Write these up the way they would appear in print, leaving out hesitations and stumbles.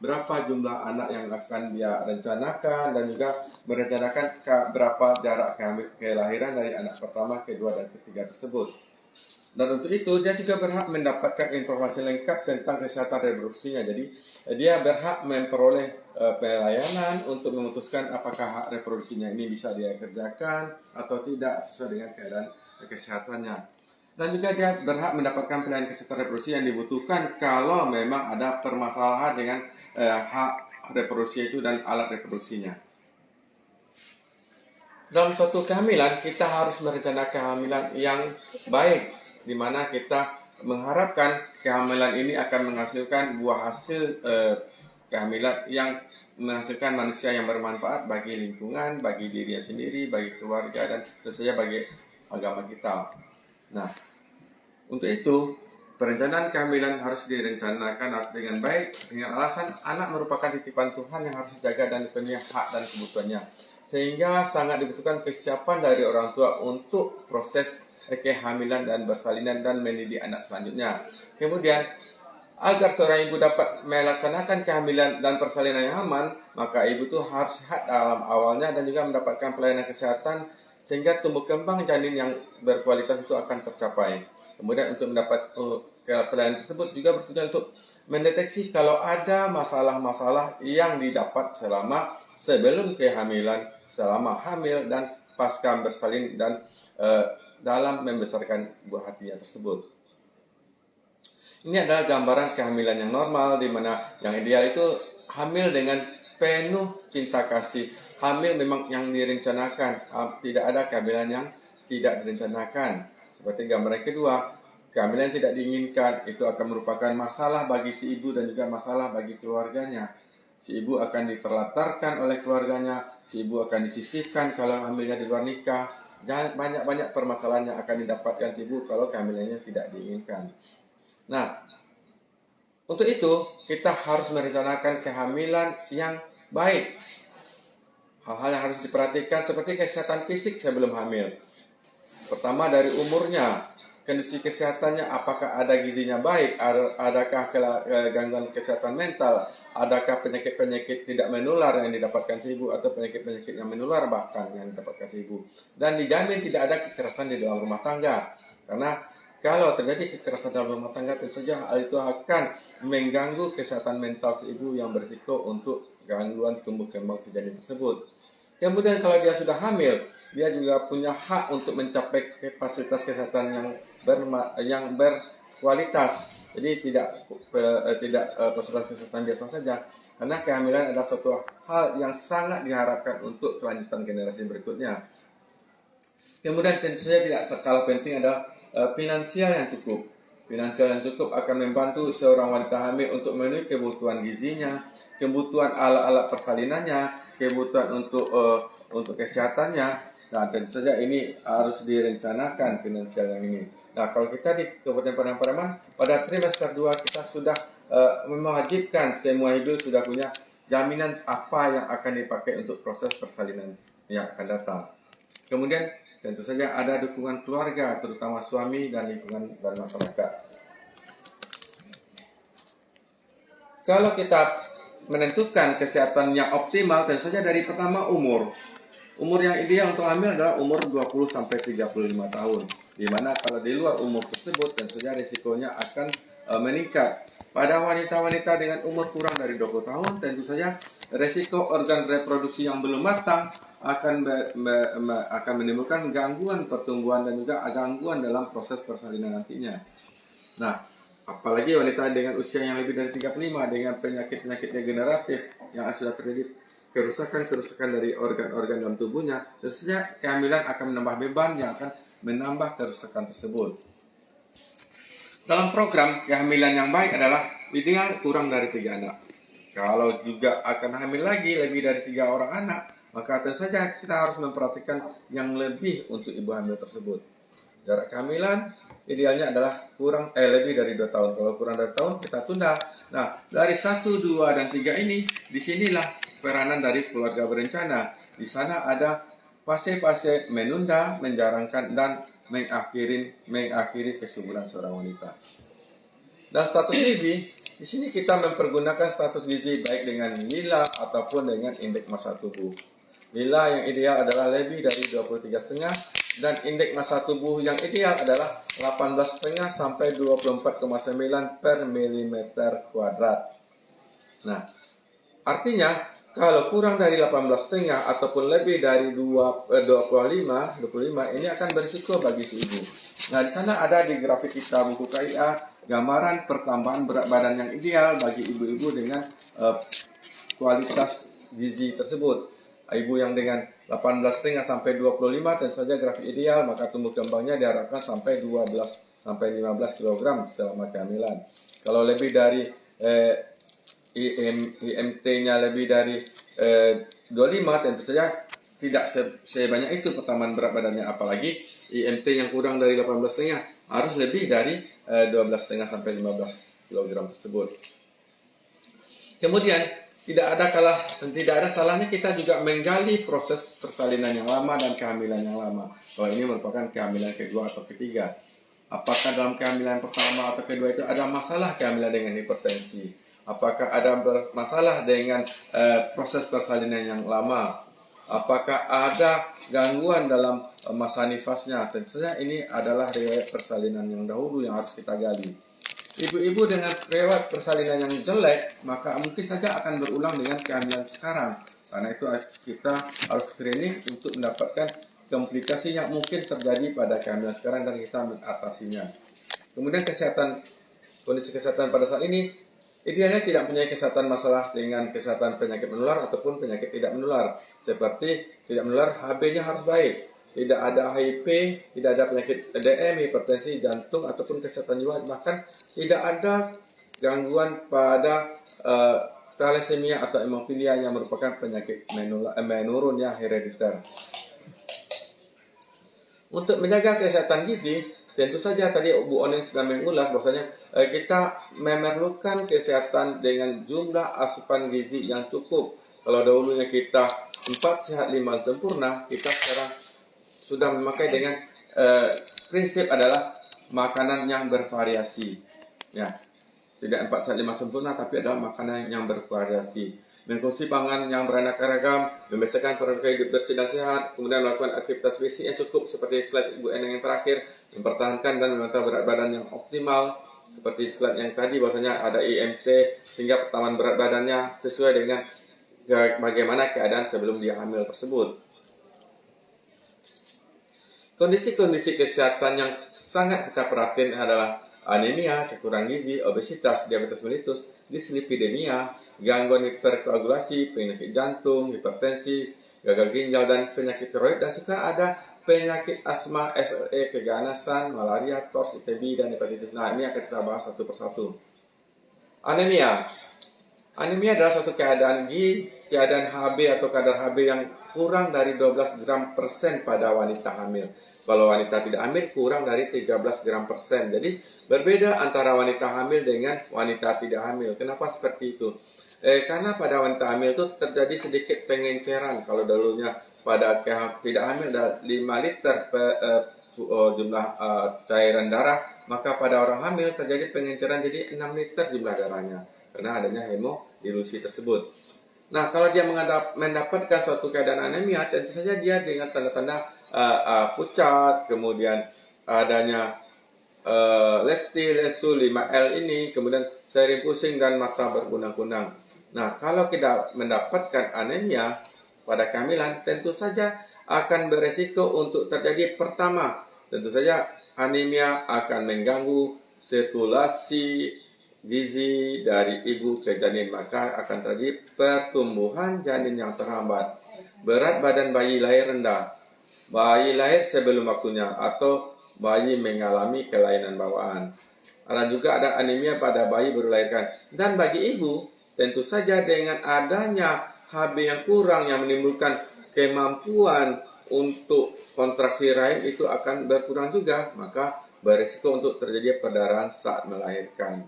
berapa jumlah anak yang akan dia rencanakan, dan juga merencanakan berapa jarak kelahiran dari anak pertama, kedua, dan ketiga tersebut. Dan untuk itu dia juga berhak mendapatkan informasi lengkap tentang kesehatan reproduksinya. Jadi dia berhak memperoleh pelayanan untuk memutuskan apakah hak reproduksinya ini bisa dia kerjakan atau tidak sesuai dengan keadaan kesehatannya. Dan juga dia berhak mendapatkan pelayanan kesehatan reproduksi yang dibutuhkan kalau memang ada permasalahan dengan hak reproduksi itu dan alat reproduksinya. Dalam suatu kehamilan kita harus merencanakan kehamilan yang baik, di mana kita mengharapkan kehamilan ini akan menghasilkan buah hasil kehamilan yang menghasilkan manusia yang bermanfaat bagi lingkungan, bagi diri sendiri, bagi keluarga, dan tentu saja bagi agama kita. Nah, untuk itu perencanaan kehamilan harus direncanakan dengan baik, dengan alasan anak merupakan titipan Tuhan yang harus dijaga dan dipenuhi hak dan kebutuhannya, sehingga sangat dibutuhkan kesiapan dari orang tua untuk proses kehamilan dan persalinan dan mendidik anak selanjutnya. Kemudian, agar seorang ibu dapat melaksanakan kehamilan dan persalinan yang aman, maka ibu itu harus sehat dalam awalnya dan juga mendapatkan pelayanan kesehatan sehingga tumbuh kembang janin yang berkualitas itu akan tercapai. Kemudian untuk mendapat pelayanan tersebut juga bertujuan untuk mendeteksi kalau ada masalah-masalah yang didapat sebelum kehamilan, selama hamil, dan pasca bersalin dan dalam membesarkan buah hatinya tersebut. Ini adalah gambaran kehamilan yang normal, di mana yang ideal itu hamil dengan penuh cinta kasih. Hamil memang yang direncanakan, tidak ada kehamilan yang tidak direncanakan. Seperti gambaran kedua, kehamilan yang tidak diinginkan itu akan merupakan masalah bagi si ibu dan juga masalah bagi keluarganya. Si ibu akan diterlantarkan oleh keluarganya, si ibu akan disisihkan kalau hamilnya di luar nikah, dan banyak-banyak permasalahan yang akan didapatkan si ibu kalau kehamilannya tidak diinginkan. Nah, untuk itu kita harus merencanakan kehamilan yang baik. Hal-hal yang harus diperhatikan seperti kesehatan fisik sebelum hamil. Pertama, dari umurnya, kondisi kesehatannya, apakah ada gizinya baik, adakah gangguan kesehatan mental, adakah penyakit-penyakit tidak menular yang didapatkan si ibu atau penyakit-penyakit yang menular bahkan yang didapatkan si ibu. Dan dijamin tidak ada kekerasan di dalam rumah tangga. Karena kalau terjadi kekerasan dalam rumah tangga, tentu saja hal itu akan mengganggu kesehatan mental si ibu yang berisiko untuk gangguan tumbuh kembang si janin tersebut. Kemudian kalau dia sudah hamil, dia juga punya hak untuk mencapai fasilitas kesehatan yang berkualitas. Jadi tidak fasilitas kesehatan biasa saja, karena kehamilan adalah suatu hal yang sangat diharapkan untuk kelanjutan generasi berikutnya. Kemudian tentu saja tidak kalah penting adalah finansial yang cukup. Finansial yang cukup akan membantu seorang wanita hamil untuk memenuhi kebutuhan gizinya, kebutuhan alat-alat persalinannya, kebutuhan untuk kesehatannya. Nah, tentu saja ini harus direncanakan finansial yang ini. Nah, kalau kita di Kabupaten Padang Pariaman, pada trimester 2 kita sudah mewajibkan semua ibu sudah punya jaminan apa yang akan dipakai untuk proses persalinan yang akan datang. Kemudian tentu saja ada dukungan keluarga, terutama suami dan lingkungan dan masyarakat. Kalau kita menentukan kesehatan yang optimal, tentu saja dari pertama umur. Umur yang ideal untuk hamil adalah umur 20-35 tahun. Di mana kalau di luar umur tersebut, tentu saja risikonya akan meningkat. Pada wanita-wanita dengan umur kurang dari 20 tahun, tentu saja risiko organ reproduksi yang belum matang akan menimbulkan gangguan pertumbuhan dan juga gangguan dalam proses persalinan nantinya. Nah, apalagi wanita dengan usia yang lebih dari 35 dengan penyakit-penyakit degeneratif yang sudah terjadi kerusakan dari organ-organ dalam tubuhnya, tentunya kehamilan akan menambah beban yang akan menambah kerusakan tersebut. Dalam program kehamilan yang baik adalah ideal kurang dari 3 anak. Kalau juga akan hamil lagi lebih dari 3 orang anak, maka tentu saja kita harus memperhatikan yang lebih untuk ibu hamil tersebut. Jarak kehamilan idealnya adalah lebih dari 2 tahun. Kalau kurang dari tahun, kita tunda. Nah, dari 1, 2, dan 3 ini, disinilah peranan dari keluarga berencana. Di sana ada fase-fase menunda, menjarangkan, dan mengakhiri kesuburan seorang wanita. Dan status ini Di sini kita mempergunakan status gizi baik dengan nilai ataupun dengan indeks massa tubuh. Nilai yang ideal adalah lebih dari 23,5 dan indeks massa tubuh yang ideal adalah 18,5 sampai 24,9 per milimeter kuadrat. Nah, artinya kalau kurang dari 18,5 ataupun lebih dari 25 ini akan berisiko bagi si ibu. Nah, di sana ada di grafik kita buku KIA gambaran pertambahan berat badan yang ideal bagi ibu-ibu dengan kualitas gizi tersebut. Ibu yang dengan 18,5 sampai 25 tentu saja grafik ideal, maka tumbuh kembangnya diharapkan sampai 12 sampai 15 kg selama kehamilan. Kalau lebih dari IMT-nya lebih dari 25 tentu saja tidak sebanyak itu pertambahan berat badannya, apalagi IMT yang kurang dari 18,5 harus lebih dari 12,5 sampai 15 kg tersebut. Kemudian tidak ada salahnya kita juga menggali proses persalinan yang lama dan kehamilan yang lama. Kalau ini merupakan kehamilan kedua atau ketiga. Apakah dalam kehamilan pertama atau kedua itu ada masalah kehamilan dengan hipertensi? Apakah ada masalah dengan proses persalinan yang lama? Apakah ada gangguan dalam masa nifasnya? Tentu saja ini adalah riwayat persalinan yang dahulu yang harus kita gali. Ibu-ibu dengan riwayat persalinan yang jelek, maka mungkin saja akan berulang dengan kehamilan sekarang. Karena itu kita harus screening untuk mendapatkan komplikasi yang mungkin terjadi pada kehamilan sekarang dan kita mengatasinya. Kemudian kondisi kesehatan pada saat ini, idealnya tidak punya kesehatan masalah dengan kesehatan penyakit menular ataupun penyakit tidak menular. Seperti tidak menular, HB-nya harus baik. Tidak ada HIV, tidak ada penyakit DM, hipertensi, jantung, ataupun kesehatan jiwa. Bahkan tidak ada gangguan pada thalassemia atau hemofilia yang merupakan penyakit menurun yang herediter. Untuk menjaga kesehatan gizi, tentu saja tadi Bu Onin sudah mengulas bahwasanya kita memerlukan kesehatan dengan jumlah asupan gizi yang cukup. Kalau dahulunya kita 4 sehat 5 sempurna, kita sekarang sudah memakai dengan prinsip adalah makanan yang bervariasi. Ya, tidak 4 sehat 5 sempurna, tapi adalah makanan yang bervariasi. Mengkonsumsi pangan yang beraneka ragam, membiasakan pola hidup bersih dan sehat, kemudian melakukan aktivitas fisik yang cukup seperti slide Ibu Eneng yang terakhir, mempertahankan dan memantau berat badan yang optimal, seperti slide yang tadi bahwasanya ada IMT sehingga pertambahan berat badannya sesuai dengan bagaimana keadaan sebelum dia hamil tersebut. Kondisi-kondisi kesehatan yang sangat kita perhatiin adalah anemia, kekurangan gizi, obesitas, diabetes mellitus, dislipidemia, gangguan hiperkoagulasi, penyakit jantung, hipertensi, gagal ginjal, dan penyakit tiroid, dan juga ada penyakit asma, SLE, keganasan, malaria, TORS, TB, dan hepatitis. Nah, ini akan kita bahas satu persatu. Anemia. Anemia adalah suatu keadaan HB atau kadar HB yang kurang dari 12 gram persen pada wanita hamil. Kalau wanita tidak hamil kurang dari 13 gram persen. Jadi berbeda antara wanita hamil dengan wanita tidak hamil. Kenapa seperti itu? Karena pada wanita hamil itu terjadi sedikit pengenceran. Kalau dahulunya pada tidak hamil ada 5 liter jumlah cairan darah, maka pada orang hamil terjadi pengenceran jadi 6 liter jumlah darahnya. Karena adanya hemodilusi tersebut. Nah, kalau dia mendapatkan suatu keadaan anemia, tentu saja dia dengan tanda-tanda pucat, kemudian adanya lesu 5L ini, kemudian sering pusing dan mata berkunang-kunang. Nah, kalau kita mendapatkan anemia pada kehamilan, tentu saja akan beresiko untuk terjadi pertama. Tentu saja anemia akan mengganggu sirkulasi gizi dari ibu ke janin, maka akan terjadi pertumbuhan janin yang terhambat. Berat badan bayi lahir rendah, bayi lahir sebelum waktunya, atau bayi mengalami kelainan bawaan. Dan juga ada anemia pada bayi baru dilahirkan. Dan bagi ibu, tentu saja dengan adanya HB yang kurang yang menimbulkan kemampuan untuk kontraksi rahim itu akan berkurang juga, maka berisiko untuk terjadi perdarahan saat melahirkan.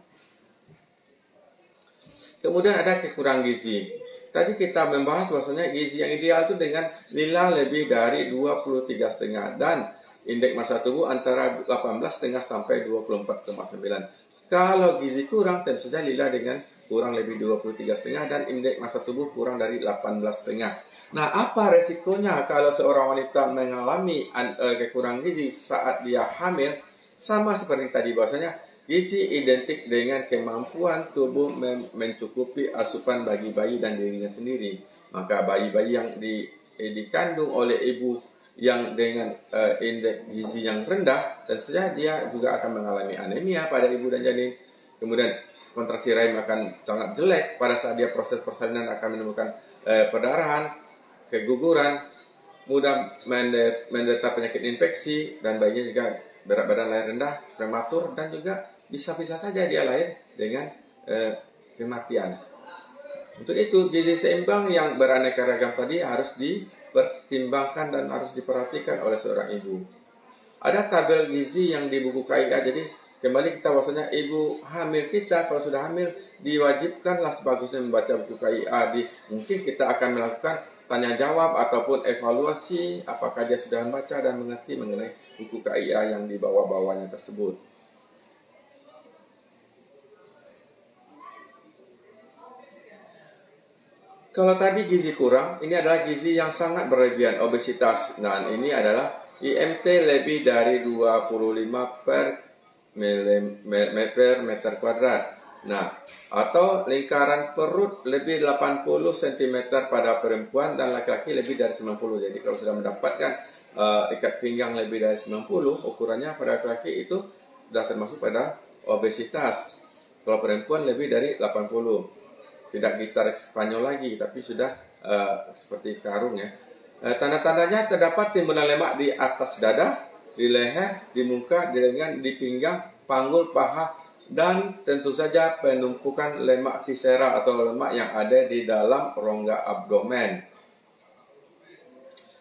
Kemudian ada kekurangan gizi. Tadi kita membahas bahwasanya gizi yang ideal itu dengan nilai lebih dari 23,5 dan indeks massa tubuh antara 18,5 sampai 24,9. Kalau gizi kurang, tentu saja Lila dengan kurang lebih 23,5 dan indeks massa tubuh kurang dari 18,5. Nah, apa resikonya kalau seorang wanita mengalami kekurangan gizi saat dia hamil? Sama seperti tadi bahwasanya gizi identik dengan kemampuan tubuh mencukupi asupan bagi bayi dan dirinya sendiri. Maka bayi-bayi yang dikandung oleh ibu yang dengan indeks gizi yang rendah, tentu saja dia juga akan mengalami anemia pada ibu dan janin. Kemudian kontraksi rahim akan sangat jelek pada saat dia proses persalinan, akan menemukan perdarahan, keguguran, mudah menderita penyakit infeksi, dan bayinya juga berat badan lahir rendah, prematur, dan juga bisa-bisa saja dia lahir dengan kematian. Untuk itu, gizi seimbang yang beraneka ragam tadi harus dipertimbangkan dan harus diperhatikan oleh seorang ibu. Ada tabel gizi yang di buku KIA, jadi kembali kita bahwasanya ibu hamil kita kalau sudah hamil diwajibkanlah sebagusnya membaca buku KIA. Mungkin kita akan melakukan tanya jawab ataupun evaluasi apakah dia sudah membaca dan mengerti mengenai buku KIA yang dibawa-bawanya tersebut. Kalau tadi gizi kurang, ini adalah gizi yang sangat berlebihan, obesitas. Nah, ini adalah IMT lebih dari 25 per meter kuadrat. Nah, atau lingkaran perut lebih 80 cm pada perempuan dan laki-laki lebih dari 90. Jadi kalau sudah mendapatkan ikat pinggang lebih dari 90, ukurannya pada laki-laki itu sudah termasuk pada obesitas. Kalau perempuan lebih dari 80. Tidak gitar Spanyol lagi, tapi sudah seperti karung ya. Tanda-tandanya terdapat timbunan lemak di atas dada, di leher, di muka, di lengan, di pinggang, panggul, paha, dan tentu saja penumpukan lemak visceral atau lemak yang ada di dalam rongga abdomen.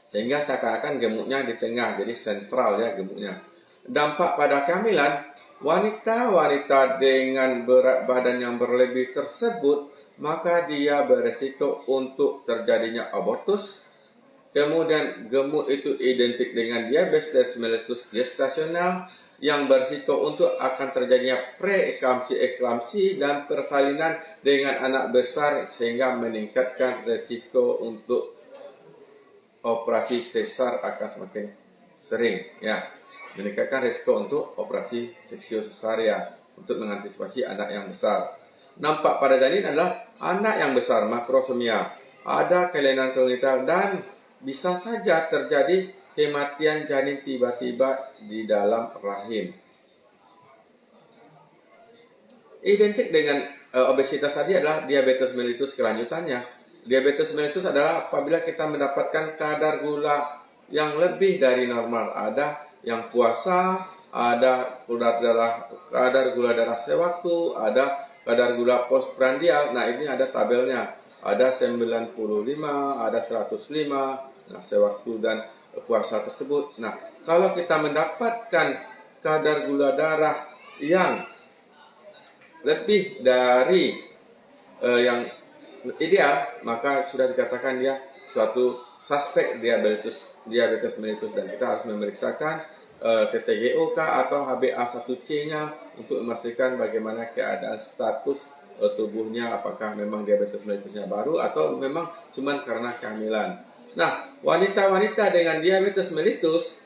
Sehingga seakan-akan gemuknya di tengah, jadi sentral ya gemuknya. Dampak pada kehamilan, wanita-wanita dengan berat badan yang berlebih tersebut, maka dia beresiko untuk terjadinya abortus. Kemudian gemuk itu identik dengan diabetes mellitus gestasional yang berisiko untuk akan terjadinya preeklamsi, eklamsi, dan persalinan dengan anak besar sehingga meningkatkan resiko untuk operasi sesar akan semakin sering ya, meningkatkan risiko untuk operasi seksio sesaria untuk mengantisipasi anak yang besar. Nampak pada janin adalah anak yang besar, makrosomia, ada kelainan kognitif dan bisa saja terjadi kematian janin tiba-tiba di dalam rahim. Identik dengan obesitas tadi adalah diabetes mellitus kelanjutannya. Diabetes mellitus adalah apabila kita mendapatkan kadar gula yang lebih dari normal. Ada yang puasa, ada kadar gula darah sewaktu, ada kadar gula postprandial. Nah, ini ada tabelnya. Ada 95, ada 105, nah, sewaktu dan puasa tersebut. Nah, kalau kita mendapatkan kadar gula darah yang lebih dari yang ideal, maka sudah dikatakan dia suatu suspek diabetes mellitus dan kita harus memeriksakan TTGOK atau HbA1c-nya untuk memastikan bagaimana keadaan status tubuhnya, apakah memang diabetes mellitusnya baru atau memang cuma karena kehamilan. Nah, wanita-wanita dengan diabetes mellitus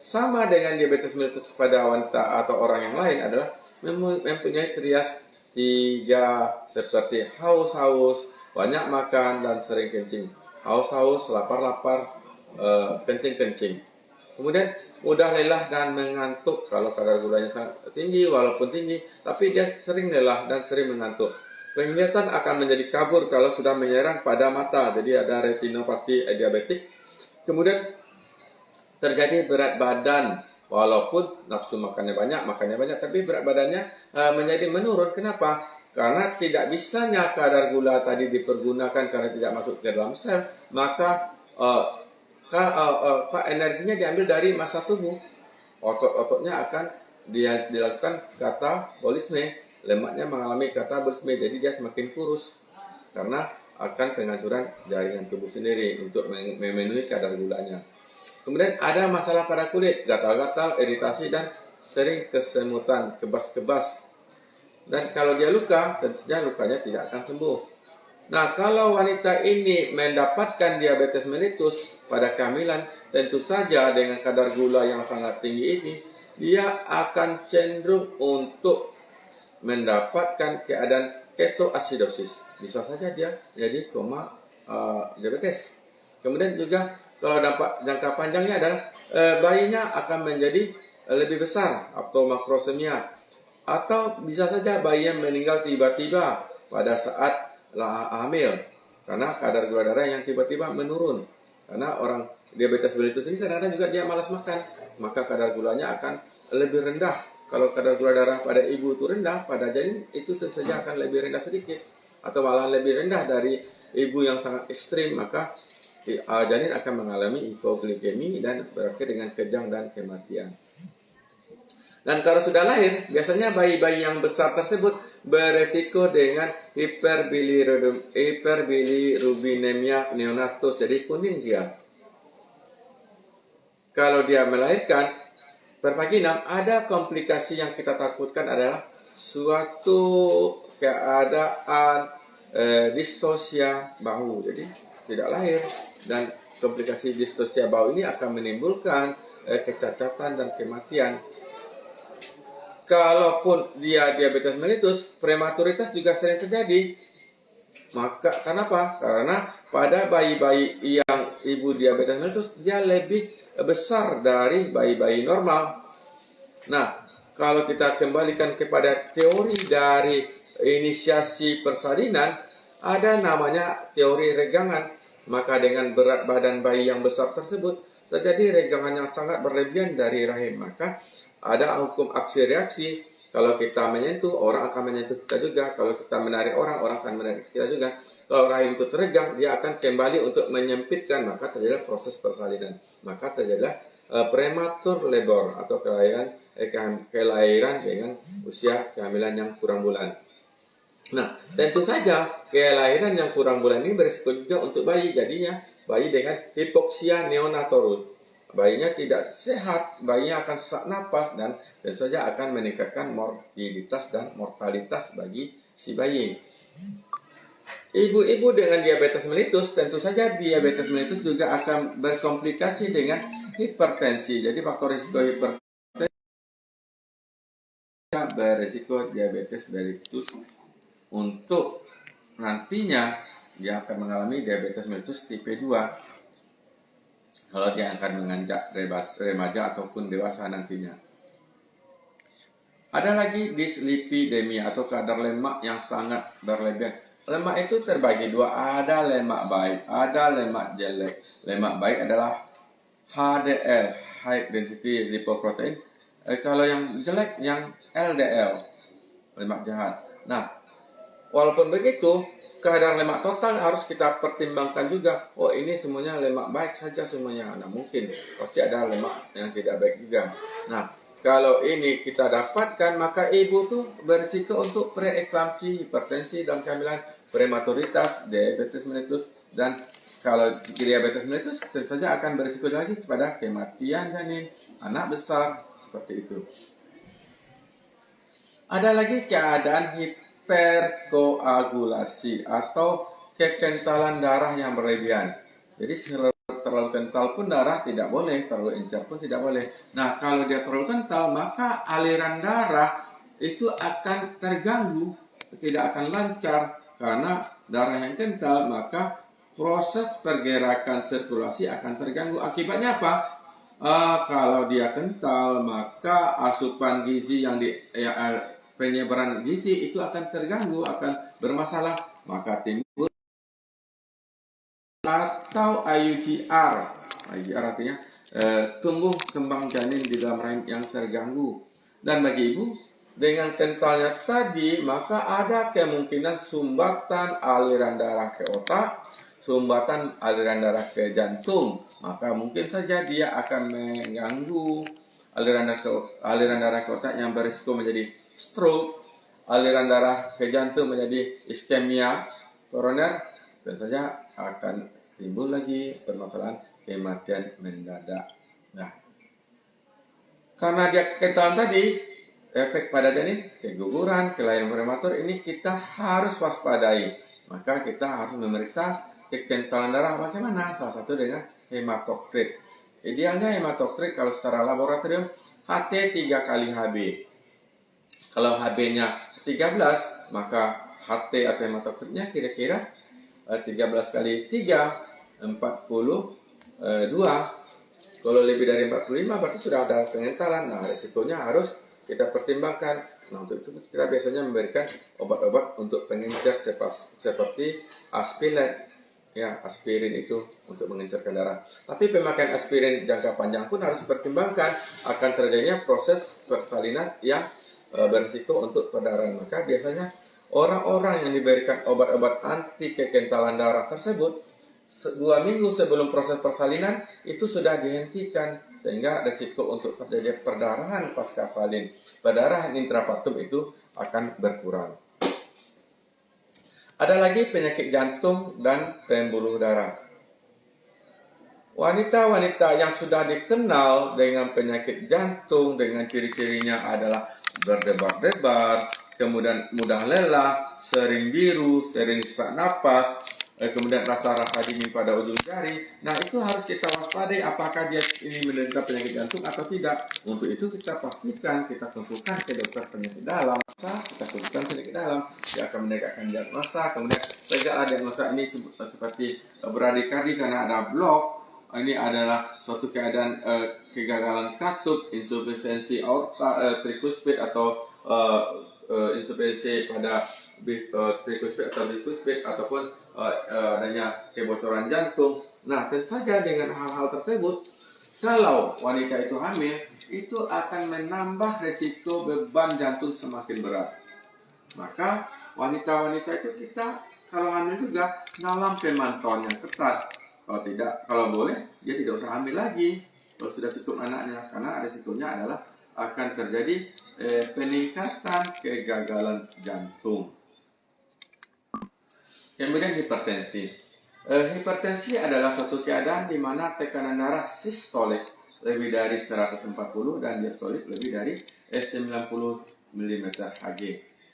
sama dengan diabetes mellitus pada wanita atau orang yang lain adalah mempunyai trias 3 seperti haus-haus, banyak makan, dan sering kencing. Haus-haus, lapar-lapar, kencing-kencing. Kemudian mudah lelah dan mengantuk. Kalau kadar gulanya sangat tinggi, walaupun tinggi, tapi dia sering lelah dan sering mengantuk. Penglihatan akan menjadi kabur kalau sudah menyerang pada mata, jadi ada retinopati diabetik. Kemudian terjadi berat badan, walaupun nafsu makannya banyak, tapi berat badannya menjadi menurun. Kenapa? Karena tidak bisanya kadar gula tadi dipergunakan karena tidak masuk ke dalam sel, maka energinya diambil dari massa tubuh. Otot-ototnya akan dilakukan katabolisme, lemaknya mengalami katabolisme, jadi dia semakin kurus karena akan penghancuran jaringan tubuh sendiri untuk memenuhi kadar gulanya. Kemudian ada masalah pada kulit, gatal-gatal, iritasi, dan sering kesemutan, kebas-kebas. Dan kalau dia luka, tentu saja lukanya tidak akan sembuh. Nah, kalau wanita ini mendapatkan diabetes mellitus pada kehamilan, tentu saja dengan kadar gula yang sangat tinggi ini, dia akan cenderung untuk mendapatkan keadaan ketoasidosis. Bisa saja dia jadi koma diabetes. Kemudian juga kalau dampak jangka panjangnya adalah bayinya akan menjadi lebih besar atau makrosemia, atau bisa saja bayi yang meninggal tiba-tiba pada saat hamil karena kadar gula darah yang tiba-tiba menurun. Karena orang diabetes mellitus ini kadang-kadang juga dia malas makan, maka kadar gulanya akan lebih rendah. Kalau kadar gula darah pada ibu itu rendah, pada janin itu tentu saja akan lebih rendah sedikit, atau malah lebih rendah dari ibu yang sangat ekstrim, maka janin akan mengalami hipoglikemi dan berakhir dengan kejang dan kematian. Dan kalau sudah lahir, biasanya bayi-bayi yang besar tersebut beresiko dengan hiperbilirubinemia neonatus, jadi kuning dia. Kalau dia melahirkan pervaginam, ada komplikasi yang kita takutkan adalah suatu keadaan distosia bahu, jadi tidak lahir. Dan komplikasi distosia bahu ini akan menimbulkan kecacatan dan kematian. Kalaupun dia diabetes mellitus, prematuritas juga sering terjadi. Maka kenapa? Karena pada bayi-bayi yang ibu diabetes mellitus, dia lebih besar dari bayi-bayi normal. Nah, kalau kita kembalikan kepada teori dari inisiasi persalinan, ada namanya teori regangan. Maka dengan berat badan bayi yang besar tersebut, terjadi regangan yang sangat berlebihan dari rahim. Maka ada hukum aksi reaksi. Kalau kita menyentuh, orang akan menyentuh kita juga. Kalau kita menarik orang, orang akan menarik kita juga. Kalau rahim itu teregang, dia akan kembali untuk menyempitkan. Maka terjadi proses persalinan. Maka terjadilah prematur labor atau kelahiran dengan usia kehamilan yang kurang bulan. Nah, tentu saja kelahiran yang kurang bulan ini berisiko juga untuk bayi. Jadinya bayi dengan hipoksia neonatorus. Bayinya tidak sehat, bayinya akan sesak napas, dan tentu saja akan meningkatkan morbiditas dan mortalitas bagi si bayi. Ibu-ibu dengan diabetes mellitus, tentu saja diabetes mellitus juga akan berkomplikasi dengan hipertensi. Jadi faktor risiko hipertensi berisiko diabetes mellitus untuk nantinya dia akan mengalami diabetes mellitus tipe 2. Kalau dia akan menginjak remaja ataupun dewasa nantinya. Ada lagi dislipidemia atau kadar lemak yang sangat berlebihan. Lemak itu terbagi dua, ada lemak baik, ada lemak jelek. Lemak baik adalah HDL, High Density Lipoprotein. Kalau yang jelek, yang LDL, lemak jahat. Nah, walaupun begitu, kadar lemak total harus kita pertimbangkan juga. Oh, ini semuanya lemak baik saja semuanya. Nah, mungkin pasti ada lemak yang tidak baik juga. Nah, kalau ini kita dapatkan, maka ibu tuh berisiko untuk preeklamsi, hipertensi dalam kehamilan, prematuritas, diabetes mellitus, dan kalau diabetes mellitus tentu saja akan berisiko lagi kepada kematian janin, anak besar, seperti itu. Ada lagi keadaan hiperkoagulasi atau kekentalan darah yang berlebihan. Jadi terlalu kental pun darah tidak boleh, terlalu encer pun tidak boleh. Nah, kalau dia terlalu kental, maka aliran darah itu akan terganggu, tidak akan lancar. Karena darah yang kental, maka proses pergerakan sirkulasi akan terganggu. Akibatnya apa? Kalau dia kental, maka asupan gizi yang penyebaran gizi itu akan terganggu, akan bermasalah, maka timbul atau IUGR. IUGR artinya tumbuh kembang janin di dalam rahim yang terganggu. Dan bagi ibu dengan kentalnya tadi, maka ada kemungkinan sumbatan aliran darah ke otak, sumbatan aliran darah ke jantung. Maka mungkin saja dia akan mengganggu aliran darah ke otak yang berisiko menjadi stroke, aliran darah ke jantung menjadi iskemia koroner, dan saja akan timbul lagi permasalahan kematian mendadak. Nah, karena dia kekentalan tadi, efek pada janin, keguguran, kelainan prematur ini kita harus waspadai. Maka kita harus memeriksa kekentalan darah bagaimana, salah satu dengan hematokrit. Idealnya hematokrit kalau secara laboratorium HT 3 kali HB. Kalau HB-nya 13, maka HT atau hematokritnya kira-kira 13 kali 3, 42. Kalau lebih dari 45 berarti sudah ada pengentalan. Nah, resikonya harus kita pertimbangkan. Nah, untuk itu kita biasanya memberikan obat-obat untuk pengencer seperti aspirin. Ya, aspirin itu untuk mengencerkan darah. Tapi pemakaian aspirin jangka panjang pun harus dipertimbangkan akan terjadinya proses persalinan yang berisiko untuk perdarahan. Maka biasanya orang-orang yang diberikan obat-obat anti kekentalan darah tersebut 2 minggu sebelum proses persalinan itu sudah dihentikan sehingga risiko untuk terjadi perdarahan pasca salin, perdarahan intrapartum itu akan berkurang. Ada lagi penyakit jantung dan pembuluh darah. Wanita-wanita yang sudah dikenal dengan penyakit jantung dengan ciri-cirinya adalah berdebar-debar, kemudian mudah lelah, sering biru, sering sesak napas, kemudian rasa-rasa dingin pada ujung jari. Nah, itu harus kita waspadai apakah dia ini menderita penyakit jantung atau tidak. Untuk itu kita pastikan kita konsultasi ke dokter penyakit dalam. Kita konsultasi penyakit dalam, dia akan menegakkan diagnosa. Kemudian tegaklah diagnosa ini seperti bradikardi karena ada blok. Ini adalah suatu keadaan kegagalan katup, insufisiensi aorta, tricuspid atau insufisiensi pada tricuspid atau bicuspid ataupun adanya kebocoran jantung. Nah, tentu saja dengan hal-hal tersebut, kalau wanita itu hamil, itu akan menambah resiko beban jantung semakin berat. Maka wanita-wanita itu kita kalau hamil juga dalam pemantauan yang ketat. Kalau tidak, kalau boleh, dia tidak usah hamil lagi. Kalau sudah cukup anaknya, karena risikonya adalah akan terjadi peningkatan kegagalan jantung. Kemudian hipertensi. Hipertensi adalah suatu keadaan di mana tekanan darah sistolik lebih dari 140 dan diastolik lebih dari 90 mm Hg.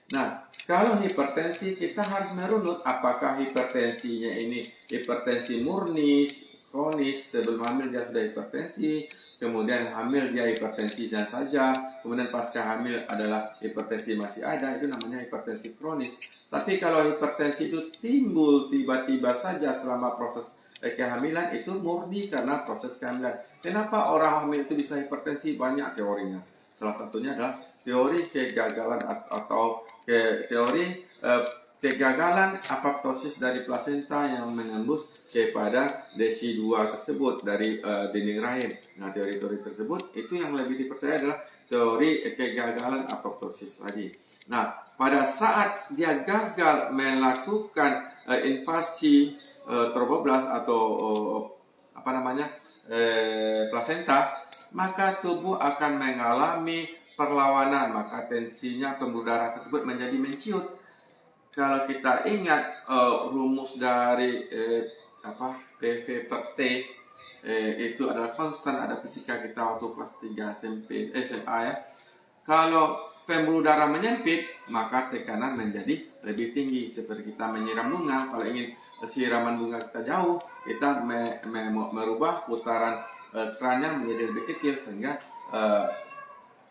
Nah, kalau hipertensi kita harus merunut apakah hipertensinya ini hipertensi murni, kronis, sebelum hamil dia sudah hipertensi, kemudian hamil dia hipertensinya saja, kemudian pasca hamil adalah hipertensi masih ada, itu namanya hipertensi kronis. Tapi kalau hipertensi itu timbul tiba-tiba saja selama proses kehamilan, itu murni karena proses kehamilan. Kenapa orang hamil itu bisa hipertensi? Banyak teorinya. Salah satunya adalah teori kegagalan atau teori kegagalan apoptosis dari plasenta yang menembus kepada desi 2 tersebut dari dinding rahim. Nah, teori-teori tersebut itu yang lebih dipercaya adalah teori kegagalan apoptosis tadi. Nah, pada saat dia gagal melakukan invasi tromboblas atau plasenta, maka tubuh akan mengalami perlawanan, maka tensinya pembuluh darah tersebut menjadi menciut. Kalau kita ingat rumus dari PV per T itu adalah konstan, ada fisika kita waktu kelas 3 SMA ya. Kalau pembuluh darah menyempit, maka tekanan menjadi lebih tinggi. Seperti kita menyiram bunga, kalau ingin siraman bunga kita jauh, kita merubah putaran kerannya menjadi lebih kecil sehingga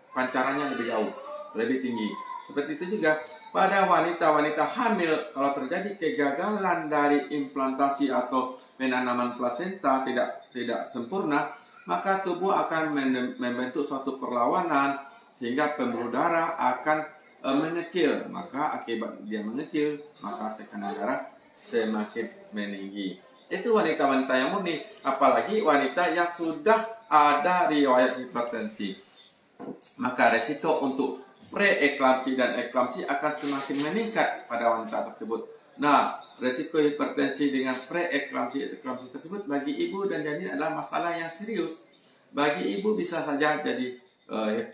pancarannya lebih jauh, lebih tinggi. Seperti itu juga pada wanita-wanita hamil, kalau terjadi kegagalan dari implantasi atau penanaman plasenta tidak sempurna, maka tubuh akan membentuk suatu perlawanan sehingga pembuluh darah akan mengecil. Maka akibat dia mengecil, maka tekanan darah semakin meninggi. Itu wanita-wanita yang murni, apalagi wanita yang sudah ada riwayat hipertensi. Maka resiko untuk preeklamsi dan eklamsi akan semakin meningkat pada wanita tersebut. Nah, resiko hipertensi dengan preeklamsi tersebut bagi ibu dan janin adalah masalah yang serius. Bagi ibu bisa saja jadi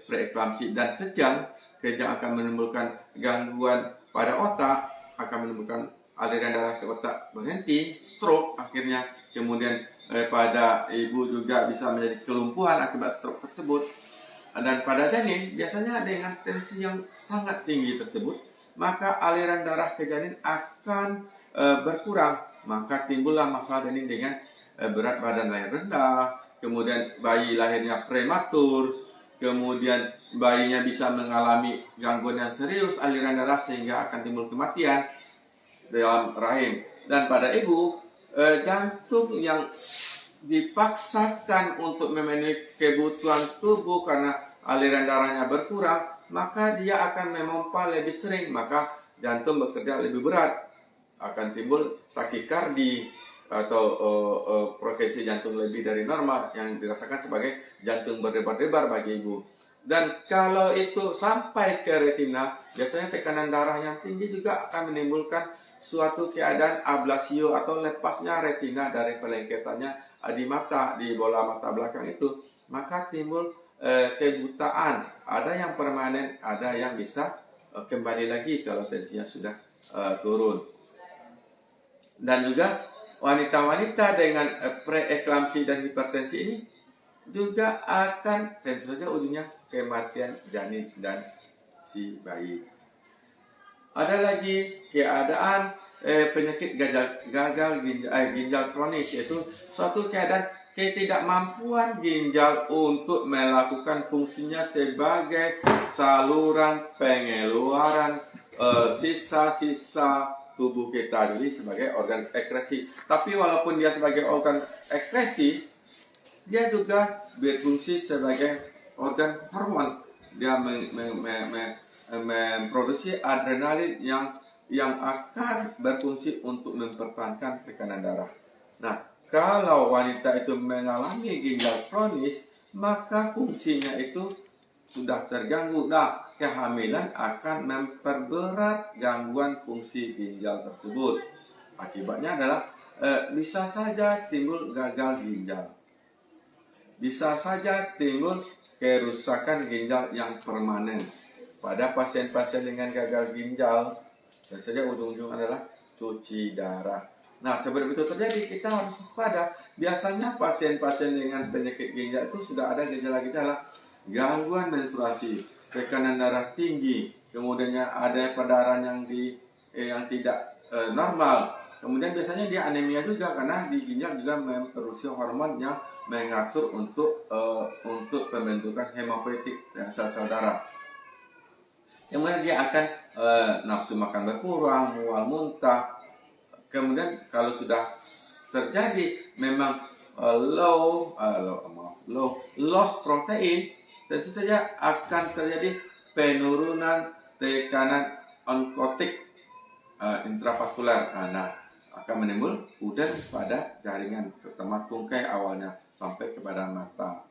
preeklamsi dan kejang akan menimbulkan gangguan pada otak, akan menimbulkan aliran darah ke otak berhenti, stroke akhirnya, kemudian pada ibu juga bisa menjadi kelumpuhan akibat stroke tersebut. Dan pada janin biasanya dengan tensi yang sangat tinggi tersebut, maka aliran darah ke janin akan berkurang. Maka timbullah masalah janin dengan berat badan lahir rendah, kemudian bayi lahirnya prematur, kemudian bayinya bisa mengalami gangguan yang serius aliran darah sehingga akan timbul kematian dalam rahim. Dan pada ibu, jantung yang dipaksakan untuk memenuhi kebutuhan tubuh karena aliran darahnya berkurang, maka dia akan memompa lebih sering, maka jantung bekerja lebih berat, akan timbul takikardi atau frekuensi jantung lebih dari normal yang dirasakan sebagai jantung berdebar-debar bagi ibu. Dan kalau itu sampai ke retina, biasanya tekanan darah yang tinggi juga akan menimbulkan suatu keadaan ablasio atau lepasnya retina dari pelengketannya di mata, di bola mata belakang itu, maka timbul kebutaan. Ada yang permanen, ada yang bisa kembali lagi kalau tensinya sudah turun. Dan juga wanita-wanita dengan preeklamsi dan hipertensi ini juga akan tentu saja ujungnya kematian janin dan si bayi. Ada lagi keadaan penyakit gagal ginjal kronis, yaitu suatu keadaan ketidakmampuan ginjal untuk melakukan fungsinya sebagai saluran pengeluaran sisa-sisa tubuh kita, jadi sebagai organ ekskresi. Tapi walaupun dia sebagai organ ekskresi, dia juga berfungsi sebagai organ hormon. Dia memproduksi adrenalin yang akan berfungsi untuk mempertahankan tekanan darah. Nah, kalau wanita itu mengalami ginjal kronis, maka fungsinya itu sudah terganggu. Nah, kehamilan akan memperberat gangguan fungsi ginjal tersebut. Akibatnya adalah bisa saja timbul gagal ginjal. Bisa saja timbul kerusakan ginjal yang permanen. Pada pasien-pasien dengan gagal ginjal, dan saja ujung-ujung adalah cuci darah. Nah, sebelum itu terjadi, kita harus waspada. Biasanya pasien-pasien dengan penyakit ginjal itu sudah ada gejala-gejala gangguan menstruasi, tekanan darah tinggi, kemudian ada perdarahan yang tidak normal. Kemudian biasanya dia anemia juga karena di ginjal juga memproduksi hormon yang mengatur untuk pembentukan hemopoietik sel-sel darah. Kemudian dia akan nafsu makan berkurang, mual muntah. Kemudian kalau sudah terjadi memang loss protein, tentu saja akan terjadi penurunan tekanan onkotik intravaskular. Nah, akan menimbul pudar pada jaringan terutama tungkai awalnya sampai kepada mata.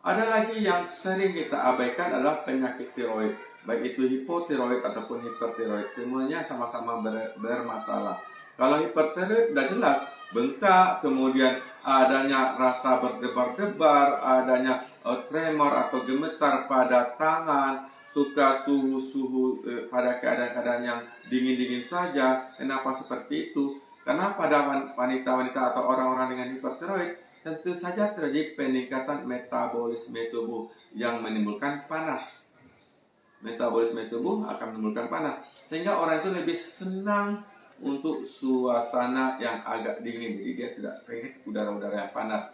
Ada lagi yang sering kita abaikan adalah penyakit tiroid, baik itu hipotiroid ataupun hipertiroid, semuanya sama-sama bermasalah. Kalau hipertiroid sudah jelas, bengkak, kemudian adanya rasa berdebar-debar, adanya tremor atau gemetar pada tangan, suka suhu pada keadaan-keadaan yang dingin-dingin saja. Kenapa seperti itu? Karena pada wanita-wanita atau orang-orang dengan hipertiroid, tentu saja terjadi peningkatan metabolisme tubuh yang menimbulkan panas. Metabolisme tubuh akan menimbulkan panas, sehingga orang itu lebih senang untuk suasana yang agak dingin. Jadi dia tidak pengen udara-udara yang panas.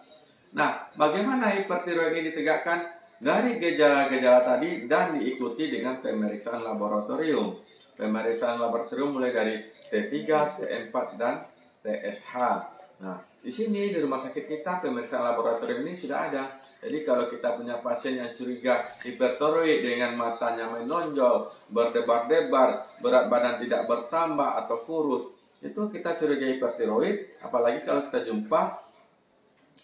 Nah, bagaimana hipertiroid ini ditegakkan? Dari gejala-gejala tadi dan diikuti dengan pemeriksaan laboratorium. Pemeriksaan laboratorium mulai dari T3, T4, dan TSH. Nah, di sini di rumah sakit kita pemeriksaan laboratorium ini sudah ada. Jadi kalau kita punya pasien yang curiga hipertiroid dengan matanya menonjol, berdebar-debar, berat badan tidak bertambah atau kurus, itu kita curiga hipertiroid. Apalagi kalau kita jumpa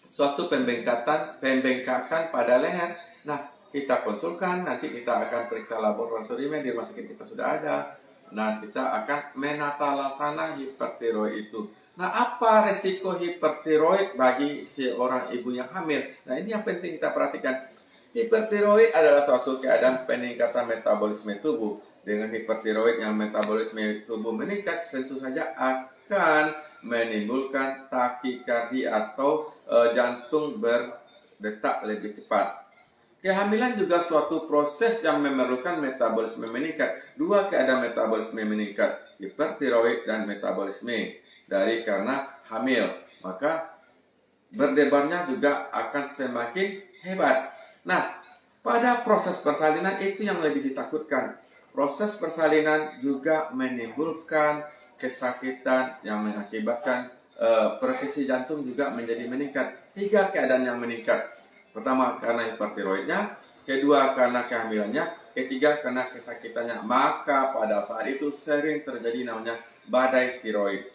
suatu pembengkakan pada leher. Nah, kita konsulkan, nanti kita akan periksa laboratoriumnya di rumah sakit kita sudah ada. Nah, kita akan menata laksana hipertiroid itu. Nah, apa resiko hipertiroid bagi seorang ibu yang hamil? Nah, ini yang penting kita perhatikan. Hipertiroid adalah suatu keadaan peningkatan metabolisme tubuh. Dengan hipertiroid yang metabolisme tubuh meningkat, tentu saja akan menimbulkan takikardia atau jantung berdetak lebih cepat. Kehamilan juga suatu proses yang memerlukan metabolisme meningkat. Dua keadaan metabolisme meningkat, hipertiroid dan metabolisme karena hamil. Maka berdebarnya juga akan semakin hebat. Nah, pada proses persalinan itu yang lebih ditakutkan. Proses persalinan juga menimbulkan kesakitan yang mengakibatkan frekuensi jantung juga menjadi meningkat. Tiga keadaan yang meningkat. Pertama karena hipertiroidnya, kedua karena kehamilannya, ketiga karena kesakitannya. Maka pada saat itu sering terjadi namanya badai tiroid.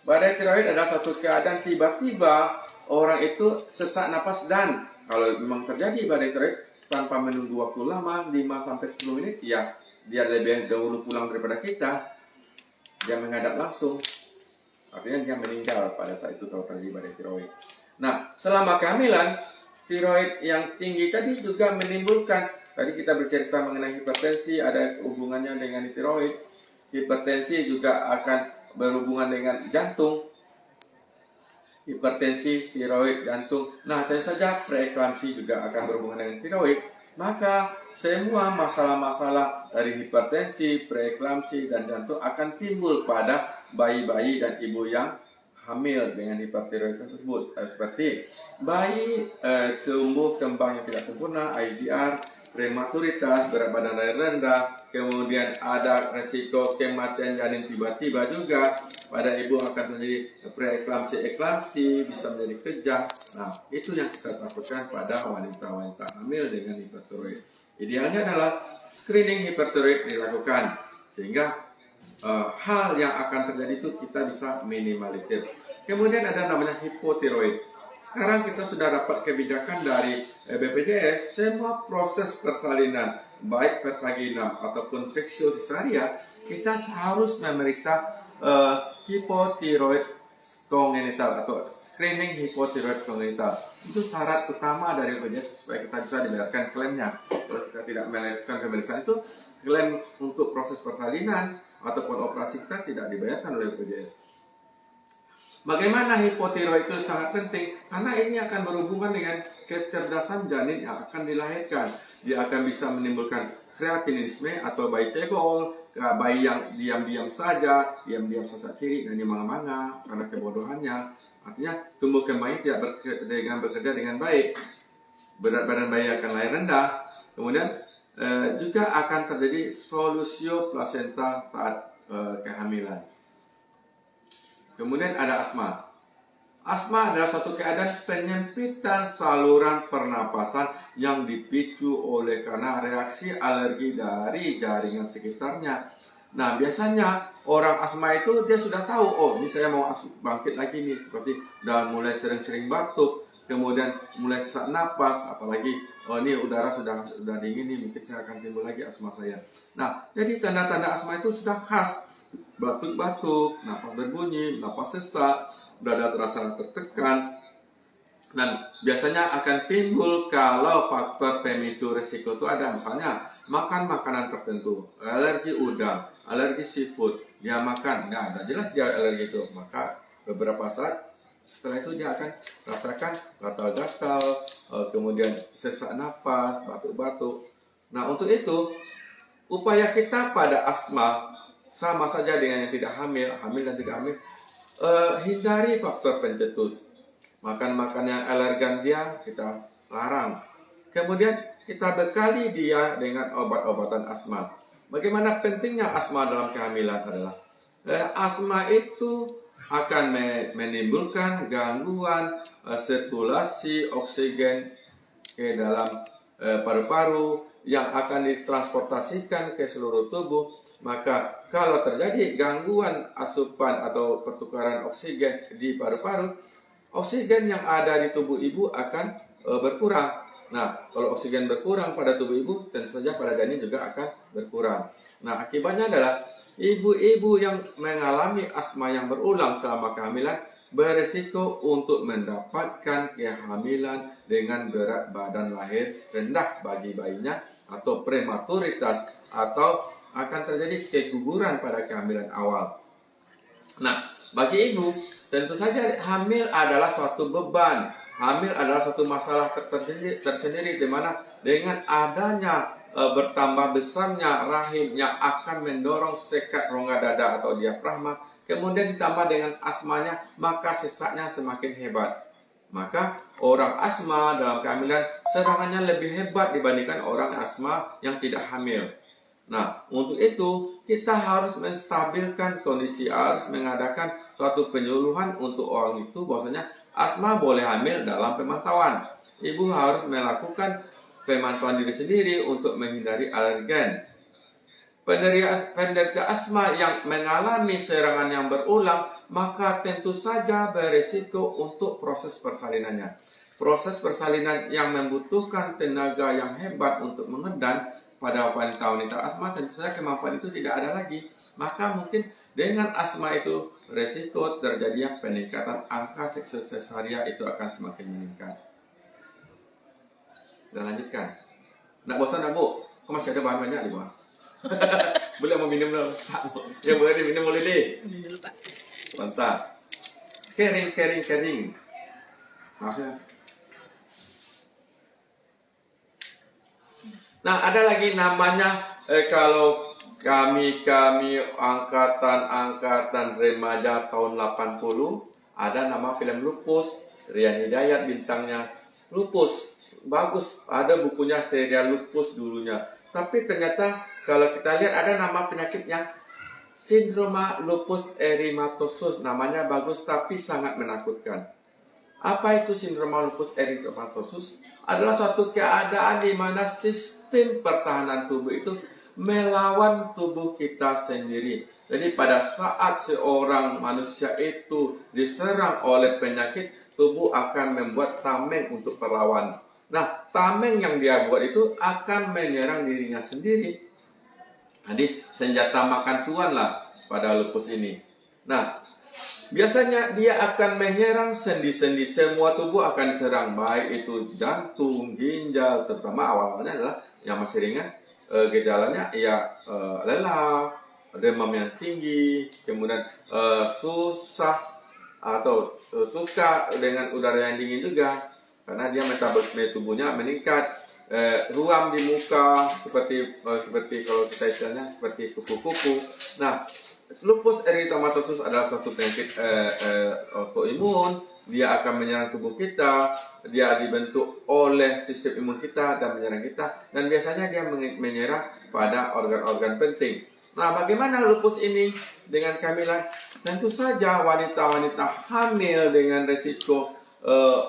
Badai tiroid adalah satu keadaan tiba-tiba orang itu sesak napas, dan kalau memang terjadi badai tiroid tanpa menunggu waktu lama 5-10 menit, ya dia lebih dahulu pulang daripada kita. Dia menghadap langsung, artinya dia meninggal pada saat itu kalau terjadi badai tiroid. Nah, selama kehamilan, tiroid yang tinggi tadi juga menimbulkan, tadi kita bercerita mengenai hipertensi, ada hubungannya dengan tiroid. Hipertensi juga akan berhubungan dengan jantung. Hipertensi, tiroid, jantung. Nah, tentu saja preeklamsi juga akan berhubungan dengan tiroid. Maka semua masalah-masalah dari hipertensi, preeklamsi, dan jantung akan timbul pada bayi-bayi dan ibu yang hamil dengan hipertiroid tersebut, seperti bayi tumbuh kembang yang tidak sempurna, IVR, prematuritas, berat badan rendah, kemudian ada resiko kematian janin tiba-tiba juga. Pada ibu akan terjadi preeklamsi, bisa menjadi kejang. Nah, itu yang kita takutkan pada wanita-wanita hamil dengan hipertiroid. Idealnya adalah screening hipertiroid dilakukan, sehingga hal yang akan terjadi itu kita bisa minimalisir. Kemudian ada namanya hipotiroid. Sekarang kita sudah dapat kebijakan dari BPJS, semua proses persalinan, baik vaginal ataupun seksiosesaria, kita harus memeriksa hipotiroid kongenital atau screening hipotiroid kongenital. Itu syarat utama dari BPJS supaya kita bisa dibayarkan klaimnya. Kalau kita tidak melakukan pemeriksaan itu, klaim untuk proses persalinan ataupun operasi kita tidak dibayarkan oleh BPJS. Bagaimana hipotiroid itu sangat penting? Karena ini akan berhubungan dengan kecerdasan janin yang akan dilahirkan. Dia akan bisa menimbulkan kreatinisme atau bayi cebol, bayi yang diam-diam saja ciri dan manga-manga karena kebodohannya. Artinya tumbuh kembangnya tidak bekerja dengan baik. Berat badan bayi akan lahir rendah. Kemudian juga akan terjadi solusio plasenta saat kehamilan. Kemudian ada asma. Asma adalah suatu keadaan penyempitan saluran pernapasan yang dipicu oleh karena reaksi alergi dari jaringan sekitarnya. Nah, biasanya orang asma itu dia sudah tahu, oh ini saya mau bangkit lagi nih, seperti dan mulai sering-sering batuk, kemudian mulai sesak napas, apalagi oh ini udara sudah dingin nih, mungkin saya akan timbul lagi asma saya. Nah, jadi tanda-tanda asma itu sudah khas. Batuk-batuk, napas berbunyi, napas sesak, dada terasa tertekan. Dan biasanya akan timbul kalau faktor pemicu risiko itu ada. Misalnya makan makanan tertentu, alergi udang, alergi seafood, dia makan, nah jelas dia alergi itu. Maka beberapa saat setelah itu dia akan rasakan gatal-gatal, kemudian sesak napas, batuk-batuk. Nah, untuk itu upaya kita pada asma sama saja dengan yang tidak hamil dan tidak hamil. Hindari faktor pencetus. Makan yang alergan dia kita larang. Kemudian kita bekali dia dengan obat-obatan asma. Bagaimana pentingnya asma dalam kehamilan adalah asma itu akan menimbulkan gangguan sirkulasi oksigen ke dalam paru-paru yang akan ditransportasikan ke seluruh tubuh. Maka kalau terjadi gangguan asupan atau pertukaran oksigen di paru-paru, oksigen yang ada di tubuh ibu akan berkurang. Nah, kalau oksigen berkurang pada tubuh ibu, tentu saja pada janin juga akan berkurang. Nah, akibatnya adalah ibu-ibu yang mengalami asma yang berulang selama kehamilan berisiko untuk mendapatkan kehamilan dengan berat badan lahir rendah bagi bayinya atau prematuritas atau akan terjadi keguguran pada kehamilan awal. Nah, Bagi ibu, tentu saja hamil adalah suatu beban. Hamil adalah suatu masalah tersendiri di mana dengan adanya bertambah besarnya rahim yang akan mendorong sekat rongga dada atau diafragma, kemudian ditambah dengan asmanya, maka sesaknya semakin hebat. Maka orang asma dalam kehamilan serangannya lebih hebat dibandingkan orang asma yang tidak hamil. Nah, untuk itu kita harus menstabilkan kondisi, harus mengadakan suatu penyuluhan untuk orang itu bahwasanya asma boleh hamil dalam pemantauan. Ibu harus melakukan pemantauan diri sendiri untuk menghindari alergen. Penderita asma yang mengalami serangan yang berulang, maka tentu saja beresiko untuk proses persalinannya. Proses persalinan yang membutuhkan tenaga yang hebat untuk mengedan pada wanita-wanita asma, tentu saja kemampuan itu tidak ada lagi. Maka mungkin dengan asma itu resiko terjadinya peningkatan angka sesaria itu akan semakin meningkat. Kita lanjutkan. Nak bosan nak bu? Kok masih ada bahan banyak di bawah? Boleh mau minum dong? Ya boleh diminum boleh deh. Mantap. Kering. Maaf ya. Nah, ada lagi namanya kalau kami angkatan remaja tahun 80, ada nama film Lupus, Rian Hidayat bintangnya. Lupus, bagus, ada bukunya serial Lupus dulunya. Tapi ternyata kalau kita lihat ada nama penyakitnya, sindroma lupus erythematosus, namanya bagus tapi sangat menakutkan. Apa itu sindroma lupus erythematosus? Adalah suatu keadaan di mana sistem pertahanan tubuh itu melawan tubuh kita sendiri. Jadi pada saat seorang manusia itu diserang oleh penyakit, tubuh akan membuat tameng untuk perlawan. Nah, tameng yang dia buat itu akan menyerang dirinya sendiri. Jadi senjata makan tuan lah pada lupus ini. Nah, biasanya dia akan menyerang sendi-sendi, semua tubuh akan diserang, baik itu jantung, ginjal, terutama awalnya adalah yang masih ringan, gejalanya ya lelah, demam yang tinggi, kemudian susah atau suka dengan udara yang dingin juga, karena dia metabolisme tubuhnya meningkat, ruam di muka seperti kalau kita istilahnya seperti kupu-kupu. Nah, lupus erythematosus adalah suatu penyakit autoimun. Dia akan menyerang tubuh kita. Dia dibentuk oleh sistem imun kita dan menyerang kita. Dan biasanya dia menyerang pada organ-organ penting. Nah, bagaimana lupus ini dengan kehamilan? Tentu saja wanita-wanita hamil dengan resiko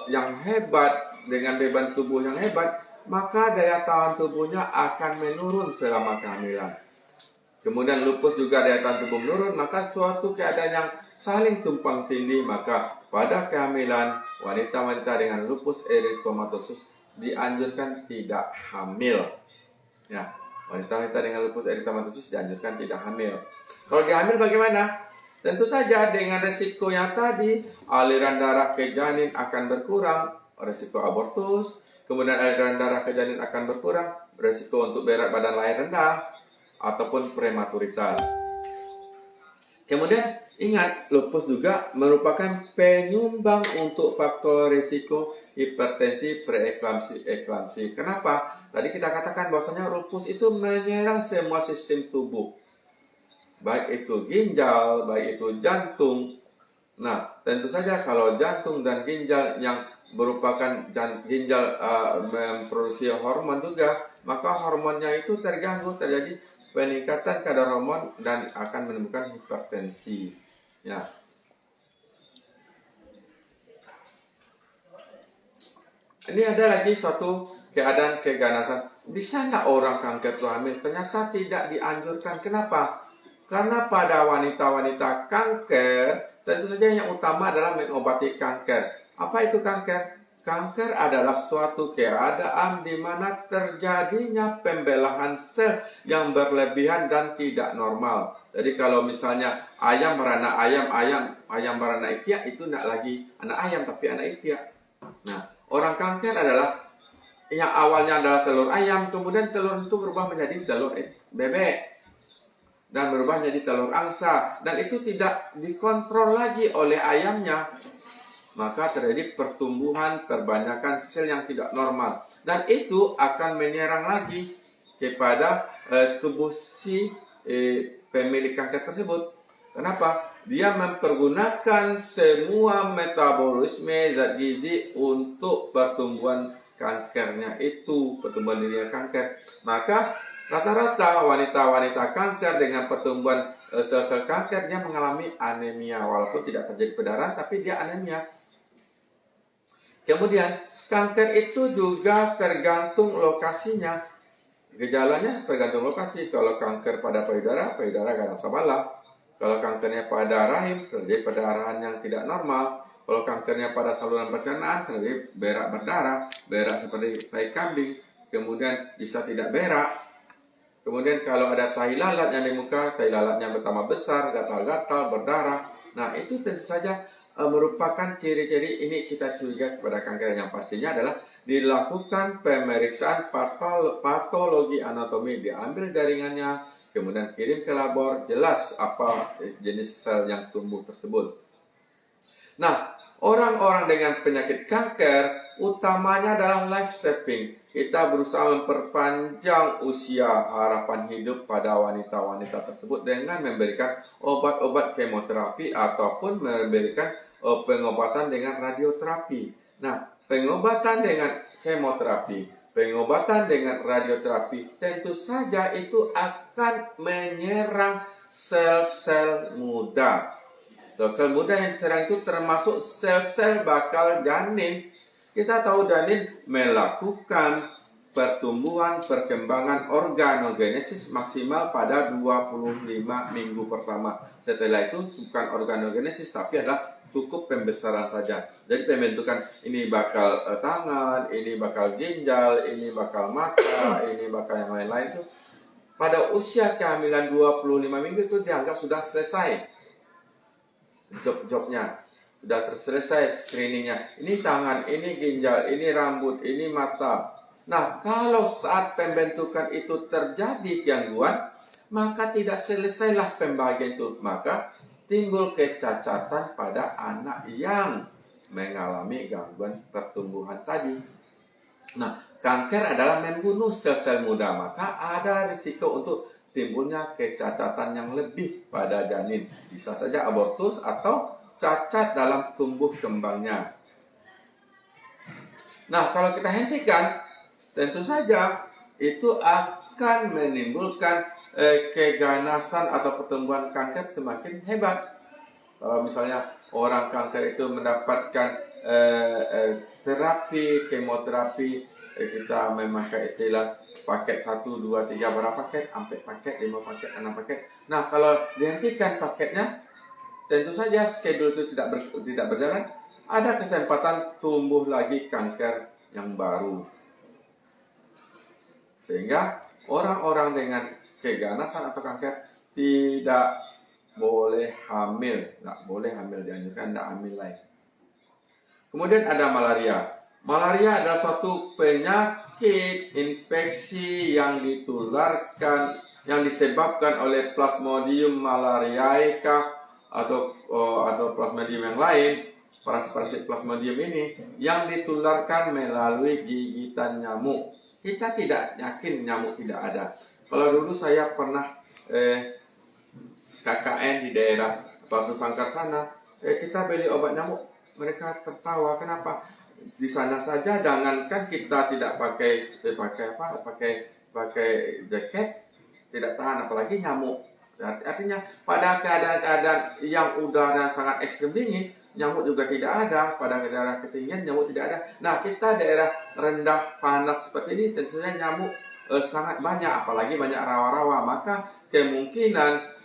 yang hebat, dengan beban tubuh yang hebat, maka daya tahan tubuhnya akan menurun selama kehamilan. Kemudian lupus juga daya tahan tubuh menurun, maka suatu keadaan yang saling tumpang tindih. Maka pada kehamilan, wanita-wanita dengan lupus erythematosus dianjurkan tidak hamil. Ya, wanita-wanita dengan lupus erythematosus dianjurkan tidak hamil. Kalau dia hamil bagaimana? Tentu saja dengan resiko yang tadi, aliran darah ke janin akan berkurang, resiko abortus. Kemudian aliran darah ke janin akan berkurang, resiko untuk berat badan lahir rendah, ataupun prematuritas. Kemudian ingat, lupus juga merupakan penyumbang untuk faktor risiko hipertensi, preeklamsi. Kenapa? Tadi kita katakan bahwasanya lupus itu menyerang semua sistem tubuh, baik itu ginjal, baik itu jantung. Nah, tentu saja kalau jantung dan ginjal yang merupakan ginjal memproduksi hormon juga, maka hormonnya itu terganggu, terjadi peningkatan kadar hormon dan akan menimbulkan hipertensi. Ya. Ini ada lagi suatu keadaan keganasan. Bisa nggak orang kanker itu hamil? Ternyata tidak dianjurkan. Kenapa? Karena pada wanita-wanita kanker, tentu saja yang utama adalah mengobati kanker. Apa itu kanker? Kanker adalah suatu keadaan di mana terjadinya pembelahan sel yang berlebihan dan tidak normal. Jadi kalau misalnya ayam beranak ayam beranak itia, itu tidak lagi anak ayam tapi anak itia. Nah, orang kanker adalah yang awalnya adalah telur ayam, kemudian telur itu berubah menjadi telur bebek. dan berubah jadi telur angsa, dan itu tidak dikontrol lagi oleh ayamnya, maka terjadi pertumbuhan perbanyakan sel yang tidak normal, dan itu akan menyerang lagi kepada tubuh si pemilik kanker tersebut. Kenapa? Dia mempergunakan semua metabolisme zat gizi untuk pertumbuhan kankernya itu, pertumbuhan dirinya kanker. Maka rata-rata wanita-wanita kanker dengan pertumbuhan sel-sel kanker, dia mengalami anemia. Walaupun tidak terjadi perdarahan, tapi dia anemia. Kemudian, kanker itu juga tergantung lokasinya. Gejalanya tergantung lokasi. Kalau kanker pada payudara ganas sabala. Kalau kankernya pada rahim, terjadi perdarahan yang tidak normal. Kalau kankernya pada saluran pencernaan, terjadi berak berdarah, berak seperti tai kambing. Kemudian bisa tidak berak. Kemudian kalau ada tai lalat yang di muka, tai lalatnya bertambah besar, gatal-gatal, berdarah. Nah, itu tentu saja merupakan ciri-ciri ini kita curiga kepada kanker. Yang pastinya adalah dilakukan pemeriksaan patologi anatomi, diambil jaringannya, kemudian kirim ke labor, jelas apa jenis sel yang tumbuh tersebut. Nah, orang-orang dengan penyakit kanker utamanya adalah life saving. Kita berusaha memperpanjang usia harapan hidup pada wanita-wanita tersebut dengan memberikan obat-obat kemoterapi ataupun memberikan pengobatan dengan radioterapi. Nah, pengobatan dengan kemoterapi, pengobatan dengan radioterapi tentu saja itu akan menyerang sel-sel muda. Sel-sel muda yang diserang itu termasuk sel-sel bakal janin. Kita tahu janin melakukan pertumbuhan perkembangan organogenesis maksimal pada 25 minggu pertama. Setelah itu bukan organogenesis tapi adalah cukup pembesaran saja. Jadi pembentukan ini bakal tangan, ini bakal ginjal, ini bakal mata, ini bakal yang lain-lain itu pada usia kehamilan 25 minggu itu dianggap sudah selesai job-jobnya, sudah selesai screeningnya. Ini tangan, ini ginjal, ini rambut, ini mata. Nah, kalau saat pembentukan itu terjadi gangguan, maka tidak selesailah pembagian itu. Maka timbul kecacatan pada anak yang mengalami gangguan pertumbuhan tadi. Nah, kanker adalah membunuh sel-sel muda, maka ada risiko untuk timbulnya kecacatan yang lebih pada janin. Bisa saja abortus atau cacat dalam tumbuh kembangnya. Nah, kalau kita hentikan, tentu saja itu akan menimbulkan keganasan atau pertumbuhan kanker semakin hebat. Kalau misalnya orang kanker itu mendapatkan terapi, kemoterapi, kita memakai istilah paket 1, 2, 3, berapa paket, 4 paket, 5 paket, 6 paket. Nah, kalau dihentikan paketnya, tentu saja schedule itu tidak berjalan, ada kesempatan tumbuh lagi kanker yang baru. Sehingga orang-orang dengan keganasan atau kanker tidak boleh hamil, dianjurkan tidak hamil lagi. Kemudian ada malaria. Malaria adalah suatu penyakit infeksi yang ditularkan, yang disebabkan oleh Plasmodium malariae atau Plasmodium yang lain, parasit Plasmodium ini yang ditularkan melalui gigitan nyamuk. Kita tidak yakin nyamuk tidak ada. Kalau dulu saya pernah KKN di daerah Batu Sangkar sana, kita beli obat nyamuk, mereka tertawa. Kenapa? Di sana saja, jangankan kita tidak pakai jaket, tidak tahan, apalagi nyamuk. Artinya pada keadaan yang udara sangat ekstrim dingin, nyamuk juga tidak ada. Pada daerah ketinggian nyamuk tidak ada. Nah, kita daerah rendah panas seperti ini, tentu saja nyamuk sangat banyak, apalagi banyak rawa-rawa. Maka kemungkinan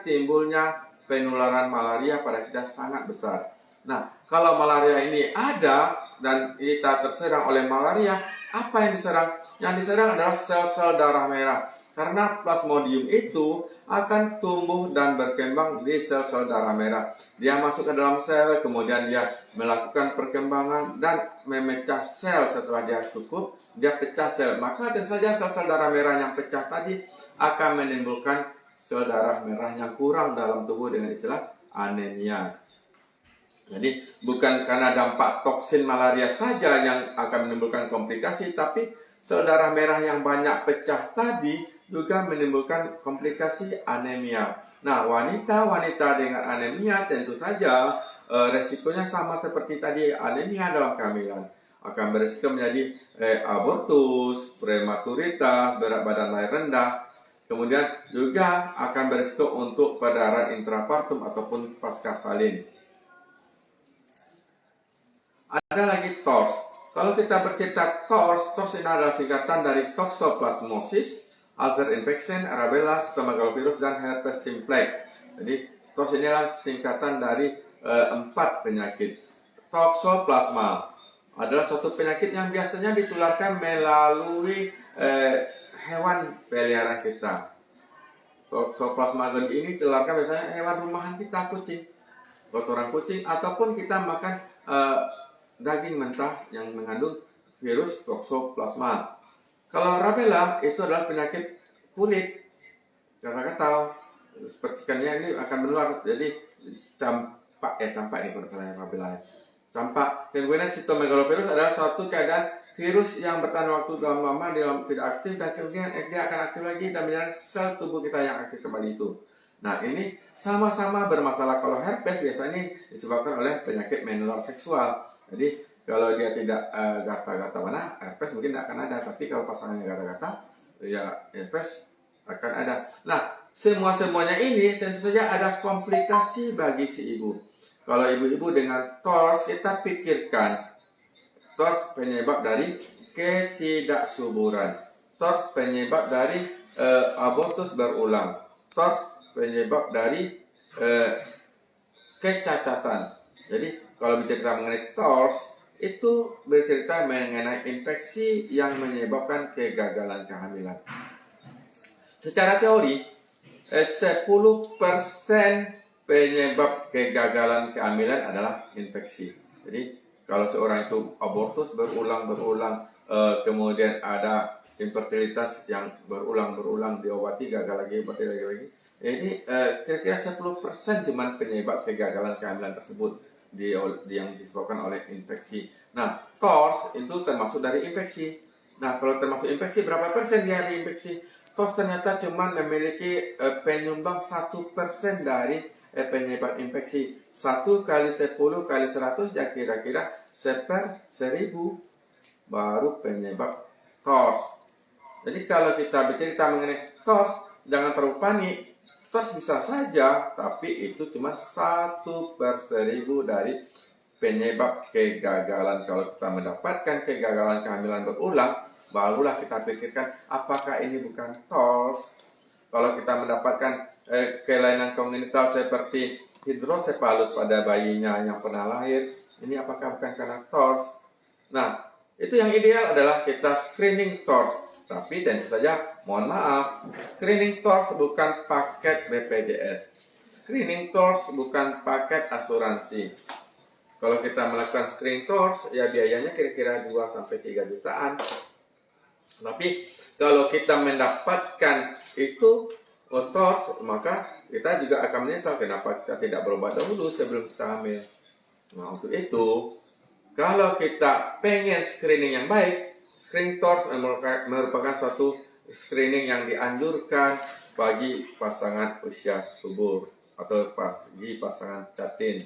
timbulnya penularan malaria pada kita sangat besar. Nah, kalau malaria ini ada dan kita terserang oleh malaria, apa yang diserang? Yang diserang adalah sel-sel darah merah. Karena plasmodium itu akan tumbuh dan berkembang di sel-sel darah merah. Dia masuk ke dalam sel, kemudian dia melakukan perkembangan dan memecah sel. Setelah dia cukup, dia pecah sel. Maka tentu saja sel-sel darah merah yang pecah tadi akan menimbulkan sel darah merah yang kurang dalam tubuh dengan istilah anemia. Jadi bukan karena dampak toksin malaria saja yang akan menimbulkan komplikasi, tapi sel darah merah yang banyak pecah tadi juga menimbulkan komplikasi anemia. Nah, wanita-wanita dengan anemia tentu saja resikonya sama seperti tadi anemia dalam kehamilan. Akan berisiko menjadi abortus, prematuritas, berat badan lahir rendah. Kemudian juga akan berisiko untuk perdarahan intrapartum ataupun pasca salin. Ada lagi TORS. Kalau kita bercerita TORS ini adalah singkatan dari toxoplasmosis, other infection, rubella, cytomegalovirus, dan herpes simplex. Jadi TORS ini adalah singkatan dari 4 penyakit. Toxoplasma adalah suatu penyakit yang biasanya ditularkan melalui hewan peliharaan kita. Toxoplasma ini ditularkan biasanya hewan rumahan kita, kucing, kotoran kucing, ataupun kita makan daging mentah yang mengandung virus toxoplasma. Kalau rubella itu adalah penyakit kulit, kata-kata percikannya ini akan menular. Jadi campak ini kalau rubella. Campak. Kemudian cytomegalovirus adalah suatu keadaan virus yang bertahan waktu dalam lama tidak aktif, dan kemudian dia akan aktif lagi dan menyerang sel tubuh kita yang aktif kembali itu. Nah, ini sama-sama bermasalah. Kalau herpes biasanya disebabkan oleh penyakit menular seksual. Jadi kalau dia tidak gata-gata mana, herpes mungkin tidak akan ada. Tapi kalau pasangannya gata-gata, ya herpes akan ada. Nah, semuanya ini tentu saja ada komplikasi bagi si ibu. Kalau ibu-ibu dengan TORS, kita pikirkan TORS penyebab dari ketidaksuburan, TORS penyebab dari abortus berulang, TORS penyebab dari kecacatan. Jadi kalau bercerita mengenai TORS, itu bercerita mengenai infeksi yang menyebabkan kegagalan kehamilan. Secara teori, 10% penyebab kegagalan kehamilan adalah infeksi. Jadi kalau seorang itu abortus berulang, kemudian ada infertilitas yang berulang, diobati, gagal lagi. Jadi kira-kira 10% cuma penyebab kegagalan kehamilan tersebut yang disebabkan oleh infeksi. Nah, TORS itu termasuk dari infeksi. Nah, kalau termasuk infeksi, berapa persen dia dari infeksi? TORS ternyata cuma memiliki penyumbang 1% dari penyebab infeksi. 1 kali 10 kali 100 ya kira-kira 1/1000 baru penyebab TORS. Jadi kalau kita bercerita mengenai TORS, jangan terlalu panik. TORS bisa saja, tapi itu cuma 1/1000 dari penyebab kegagalan. Kalau kita mendapatkan kegagalan kehamilan berulang, barulah kita pikirkan apakah ini bukan TORS. Kalau kita mendapatkan kelainan kongenital seperti hidrosepalus pada bayinya yang pernah lahir, ini apakah bukan karena TORS? Nah, itu yang ideal adalah kita screening TORS. Tapi tentu saja, mohon maaf, screening TORS bukan paket BPJS. Screening TORS bukan paket asuransi. Kalau kita melakukan screening TORS, ya biayanya kira-kira 2-3 jutaan. Tapi kalau kita mendapatkan itu TORS, maka kita juga akan menyesal kenapa kita tidak berobat dahulu sebelum kita hamil. Nah, untuk itu, kalau kita pengen screening yang baik, screening TORS merupakan suatu screening yang dianjurkan bagi pasangan usia subur atau bagi pasangan catin.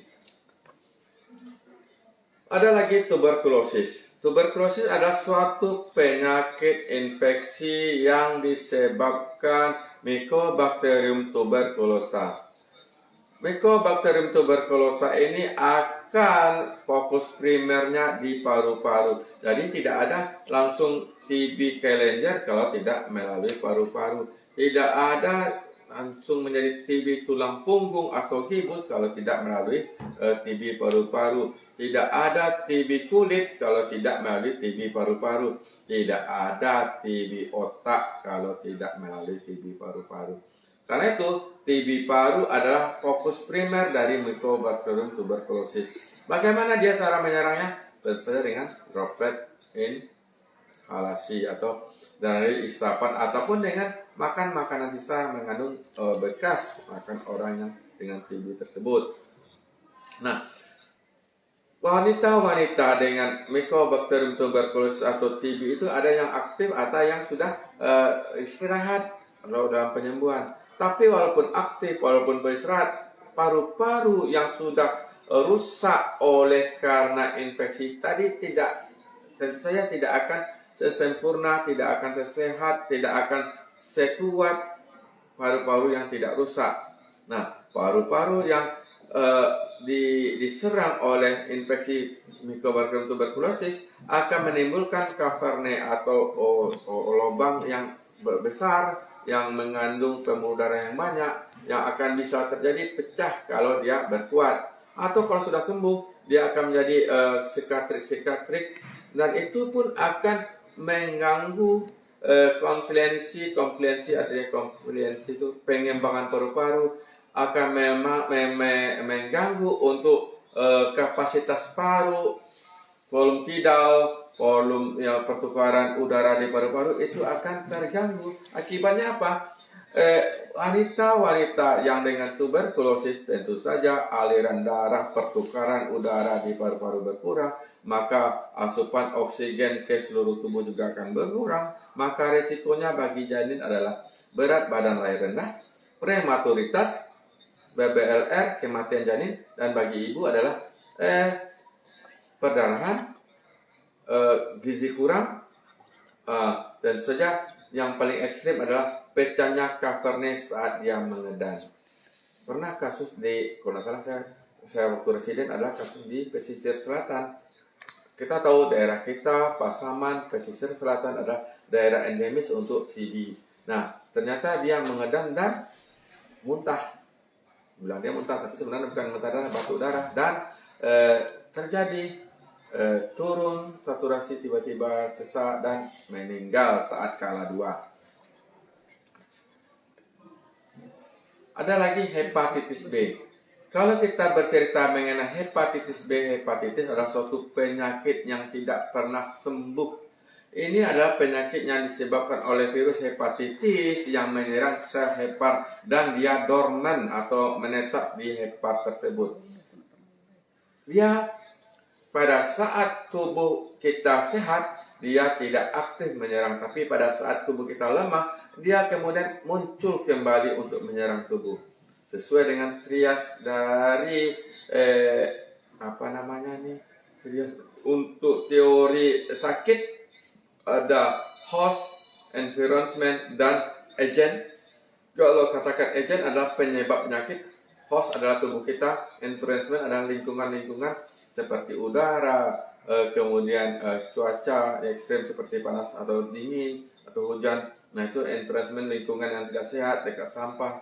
Ada lagi tuberkulosis. Tuberkulosis adalah suatu penyakit infeksi yang disebabkan Mycobacterium tuberculosa. Mycobacterium tuberculosa ini akan fokus primernya di paru-paru. Jadi tidak ada langsung TB Challenger kalau tidak melalui paru-paru. Tidak ada langsung menjadi TB tulang punggung atau gibus kalau tidak melalui TB paru-paru. Tidak ada TB kulit kalau tidak melalui TB paru-paru. Tidak ada TB otak kalau tidak melalui TB paru-paru. Karena itu, TB paru adalah fokus primer dari Mycobacterium tuberculosis. Bagaimana dia cara menyerangnya? Tentu saja dengan droplet inhalasi atau dari isapan ataupun dengan makan makanan sisa mengandung bekas makan orang yang dengan TB tersebut. Nah, wanita-wanita dengan Mycobacterium tuberculosis atau TB itu ada yang aktif atau yang sudah istirahat atau dalam penyembuhan. Tapi walaupun aktif, walaupun beristirahat, paru-paru yang sudah rusak oleh karena infeksi tadi tentu saja tidak akan sesempurna, tidak akan sesehat, tidak akan sekuat paru-paru yang tidak rusak. Nah, paru-paru yang diserang oleh infeksi Mycobacterium tuberculosis akan menimbulkan caverne atau lubang yang besar yang mengandung pembuluh darah yang banyak, yang akan bisa terjadi pecah kalau dia berkuat, atau kalau sudah sembuh dia akan menjadi sikatrik, dan itu pun akan mengganggu konfluensi artinya konfluensi itu pengembangan paru-paru, akan mengganggu untuk kapasitas paru, volume tidal, volume pertukaran udara di paru-paru itu akan terganggu. Akibatnya apa? Wanita-wanita yang dengan tuberkulosis tentu saja aliran darah, pertukaran udara di paru-paru berkurang, maka asupan oksigen ke seluruh tubuh juga akan berkurang. Maka resikonya bagi janin adalah berat badan lahir rendah, prematuritas, BBLR, kematian janin, dan bagi ibu adalah perdarahan, gizi kurang, dan saja yang paling ekstrim adalah pecahnya caverne saat dia mengedan. Pernah kasus kalau tidak salah saya waktu residen adalah kasus di pesisir selatan. Kita tahu daerah kita, Pasaman, pesisir selatan adalah daerah endemis untuk TB. Nah, ternyata dia mengedan dan muntah. Bilang dia muntah, tapi sebenarnya bukan muntah darah, batuk darah, dan terjadi turun saturasi tiba-tiba, sesak, dan meninggal saat kala 2. Ada lagi hepatitis B. Kalau kita bercerita mengenai hepatitis B, hepatitis adalah suatu penyakit yang tidak pernah sembuh. Ini adalah penyakit yang disebabkan oleh virus hepatitis yang menyerang sel hepat dan dia dorman atau menetap di hepat tersebut. Dia pada saat tubuh kita sehat, dia tidak aktif menyerang. Tapi pada saat tubuh kita lemah, dia kemudian muncul kembali untuk menyerang tubuh. Sesuai dengan trias dari trias untuk teori sakit, ada host, environment, dan agent. Kalau katakan agent adalah penyebab penyakit, host adalah tubuh kita, environment adalah lingkungan-lingkungan seperti udara, kemudian cuaca ekstrem seperti panas atau dingin atau hujan. Nah, itu environment, lingkungan yang tidak sehat, dekat sampah,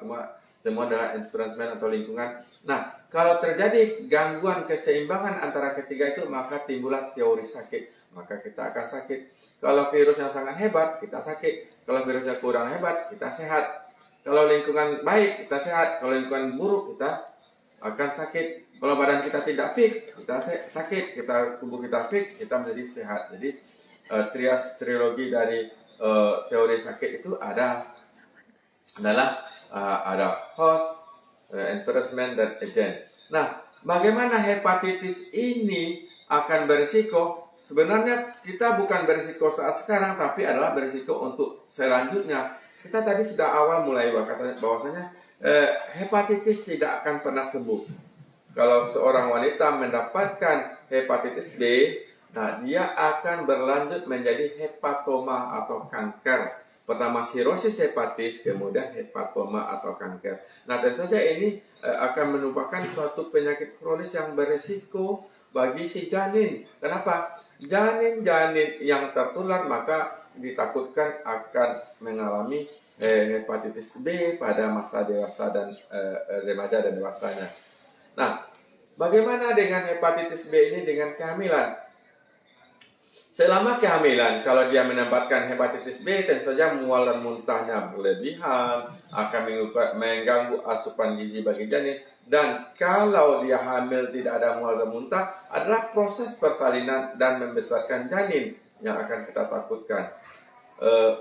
semua adalah environment atau lingkungan. Nah, kalau terjadi gangguan keseimbangan antara ketiga itu, maka timbullah teori sakit. Maka kita akan sakit. Kalau virusnya sangat hebat, kita sakit. Kalau virusnya kurang hebat, kita sehat. Kalau lingkungan baik, kita sehat. Kalau lingkungan buruk, kita akan sakit. Kalau badan kita tidak fit, kita sakit. Tubuh kita fit, kita menjadi sehat. Jadi trilogi dari teori sakit itu adalah ada host, environment, dan agent. Nah, bagaimana hepatitis ini akan berisiko? Sebenarnya kita bukan berisiko saat sekarang, tapi adalah berisiko untuk selanjutnya. Kita tadi sudah awal mulai bahwasanya hepatitis tidak akan pernah sembuh. Kalau seorang wanita mendapatkan hepatitis B, nah dia akan berlanjut menjadi hepatoma atau kanker. Pertama sirosis hepatis, kemudian hepatoma atau kanker. Nah, tentu saja ini akan merupakan suatu penyakit kronis yang berisiko bagi si janin. Kenapa? Janin-janin yang tertular maka ditakutkan akan mengalami hepatitis B pada masa dewasa dan remaja dan dewasanya. Nah, bagaimana dengan hepatitis B ini dengan kehamilan? Selama kehamilan, kalau dia mendapatkan hepatitis B, tentu saja mual dan muntahnya berlebihan, akan mengganggu asupan gizi bagi janin. Dan kalau dia hamil tidak ada mual dan muntah, adalah proses persalinan dan membesarkan janin yang akan kita takutkan.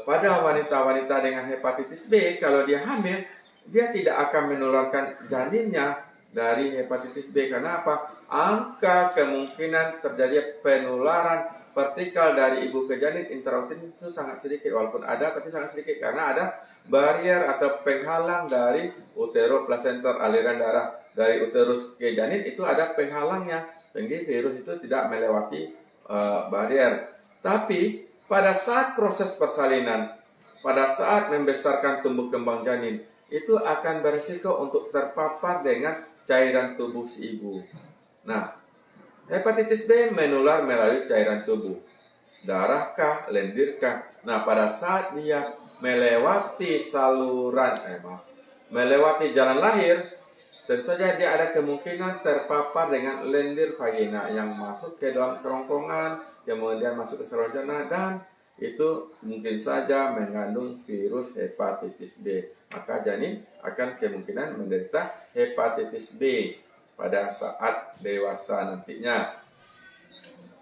Pada wanita-wanita dengan hepatitis B, kalau dia hamil, dia tidak akan menularkan janinnya dari hepatitis B. Karena apa? Angka kemungkinan terjadi penularan partikel dari ibu ke janin intrauterin itu sangat sedikit, walaupun ada tapi sangat sedikit karena ada barrier atau penghalang dari uteroplasental, aliran darah dari uterus ke janin itu ada penghalangnya, jadi virus itu tidak melewati barrier. Tapi pada saat proses persalinan, pada saat membesarkan tumbuh kembang janin, itu akan berisiko untuk terpapar dengan cairan tubuh si ibu. Nah, hepatitis B menular melalui cairan tubuh. Darahkah, lendirkah? Nah, pada saat dia melewati melewati jalan lahir, tentu saja dia ada kemungkinan terpapar dengan lendir vagina yang masuk ke dalam kerongkongan, kemudian masuk ke saluran cerna, dan itu mungkin saja mengandung virus hepatitis B. Maka janin akan kemungkinan menderita hepatitis B pada saat dewasa nantinya.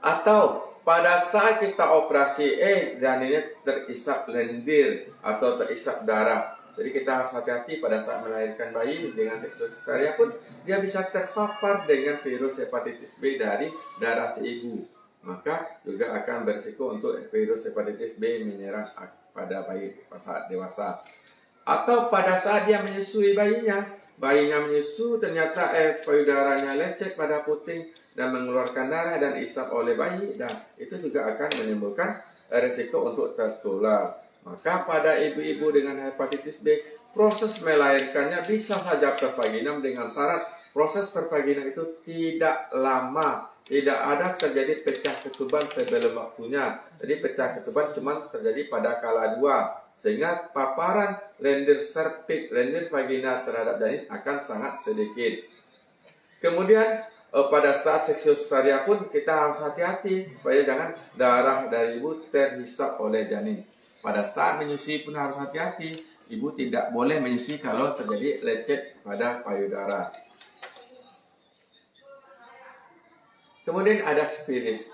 Atau pada saat kita operasi, janinnya terisap lendir atau terisap darah. Jadi kita harus hati-hati pada saat melahirkan bayi dengan seksual cesarean pun dia bisa terpapar dengan virus hepatitis B dari darah si ibu. Maka juga akan berisiko untuk virus hepatitis B menyerang pada bayi pada saat dewasa. Atau pada saat dia menyusui bayinya menyusu, ternyata payudaranya lecet pada puting dan mengeluarkan darah dan isap oleh bayi, dan itu juga akan menimbulkan risiko untuk tertular. Maka pada ibu-ibu dengan hepatitis B, proses melahirkannya bisa saja pervaginam dengan syarat proses pervaginam itu tidak lama, tidak ada terjadi pecah ketuban sebelum waktunya. Jadi pecah ketuban cuma terjadi pada kala 2. Sehingga paparan lendir serviks, lendir vagina terhadap janin akan sangat sedikit. Kemudian pada saat seksual cesarean pun kita harus hati-hati supaya jangan darah dari ibu terhisap oleh janin. Pada saat menyusui pun harus hati-hati, ibu tidak boleh menyusui kalau terjadi lecet pada payudara. Kemudian ada sifilis.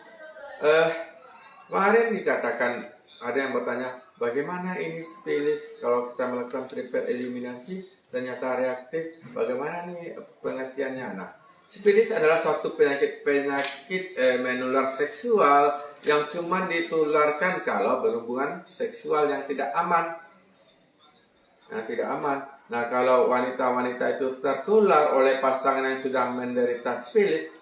Kemarin dikatakan, ada yang bertanya, bagaimana ini sifilis kalau kita melakukan triple eliminasi ternyata reaktif, bagaimana nih pengertiannya? Nah, sifilis adalah suatu penyakit menular seksual yang cuma ditularkan kalau berhubungan seksual yang tidak aman. Nah, kalau wanita-wanita itu tertular oleh pasangan yang sudah menderita sifilis,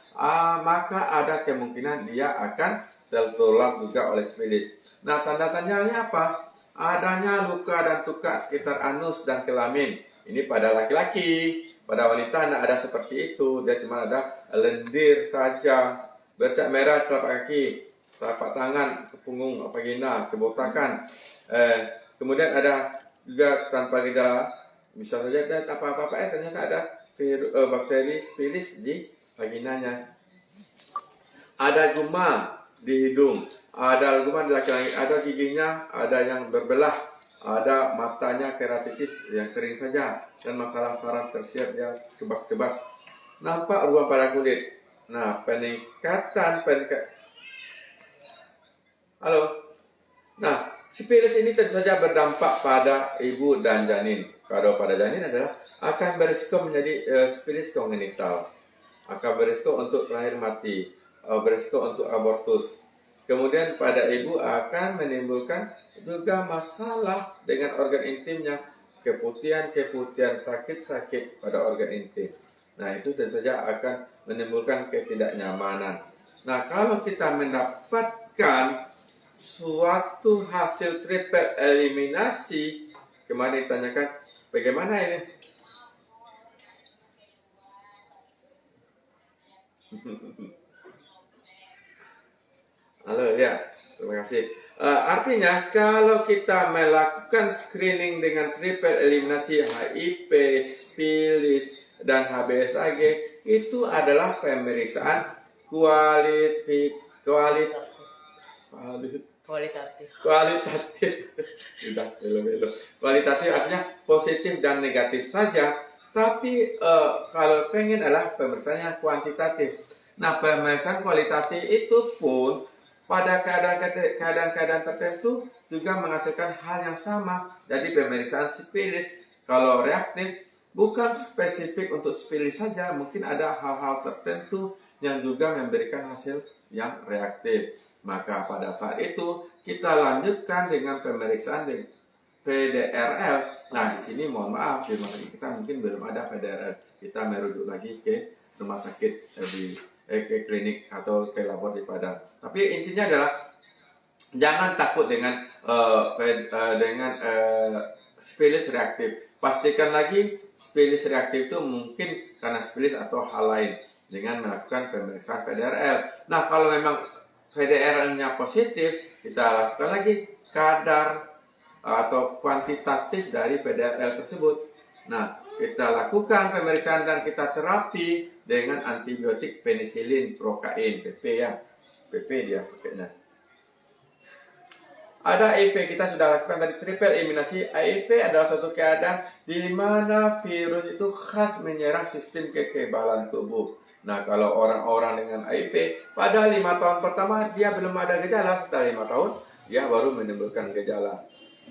maka ada kemungkinan dia akan tertular juga oleh sifilis. Nah, tanda-tandanya apa? Adanya luka dan tukak sekitar anus dan kelamin. Ini pada laki-laki. Pada wanita tidak ada seperti itu. Dia cuma ada lendir saja. Bercak merah telapak kaki, telapak tangan, ke punggung, vagina, kebotakan. Kemudian ada juga tanpa gejala. Bisa saja ada apa-apa, ternyata ada bakteri sifilis di vaginanya. Ada guma di hidung, ada guma di laki-laki, ada giginya, ada yang berbelah, ada matanya keratitis yang kering saja, dan masalah saraf tersiap yang kebas-kebas. Nampak ruam pada kulit. Nah, peningkatan. Halo. Nah, sifilis ini tentu saja berdampak pada ibu dan janin. Kalau pada janin adalah akan berisiko menjadi sifilis kongenital, akan berisiko untuk lahir mati, berisiko untuk abortus. Kemudian pada ibu akan menimbulkan juga masalah dengan organ intimnya, keputihan, sakit-sakit pada organ intim. Nah, itu tentu saja akan menimbulkan ketidaknyamanan. Nah, kalau kita mendapatkan suatu hasil triple eliminasi, kemarin ditanyakan bagaimana ini? Halo ya, terima kasih. Artinya kalau kita melakukan screening dengan triple eliminasi HIV, sifilis, dan HBsAg itu adalah pemeriksaan kualitatif. Sudah belo-belo. Kualitatif artinya positif dan negatif saja, tapi kalau pengen adalah pemeriksaan yang kuantitatif. Nah, pemeriksaan kualitatif itu pun pada keadaan-keadaan tertentu juga menghasilkan hal yang sama. Jadi pemeriksaan sifilis kalau reaktif bukan spesifik untuk sifilis saja, mungkin ada hal-hal tertentu yang juga memberikan hasil yang reaktif. Maka pada saat itu kita lanjutkan dengan pemeriksaan PDRL. Nah, di sini mohon maaf, di mana kita mungkin belum ada PDRL. Kita merujuk lagi ke rumah sakit ke klinik atau ke labor di Padang. Tapi intinya adalah jangan takut dengan sifilis reaktif. Pastikan lagi sifilis reaktif itu mungkin karena sifilis atau hal lain dengan melakukan pemeriksaan PDRL. Nah, kalau memang PDRL-nya positif, kita lakukan lagi kadar atau kuantitatif dari PDRL tersebut. Nah, kita lakukan pemeriksaan dan kita terapi dengan antibiotik penisilin prokain, PP ya. PP dia pakainya. Ada HIV, kita sudah lakukan tadi triple eliminasi. HIV adalah suatu keadaan di mana virus itu khas menyerang sistem kekebalan tubuh. Nah, kalau orang-orang dengan HIV pada 5 tahun pertama dia belum ada gejala, setelah 5 tahun dia baru menimbulkan gejala.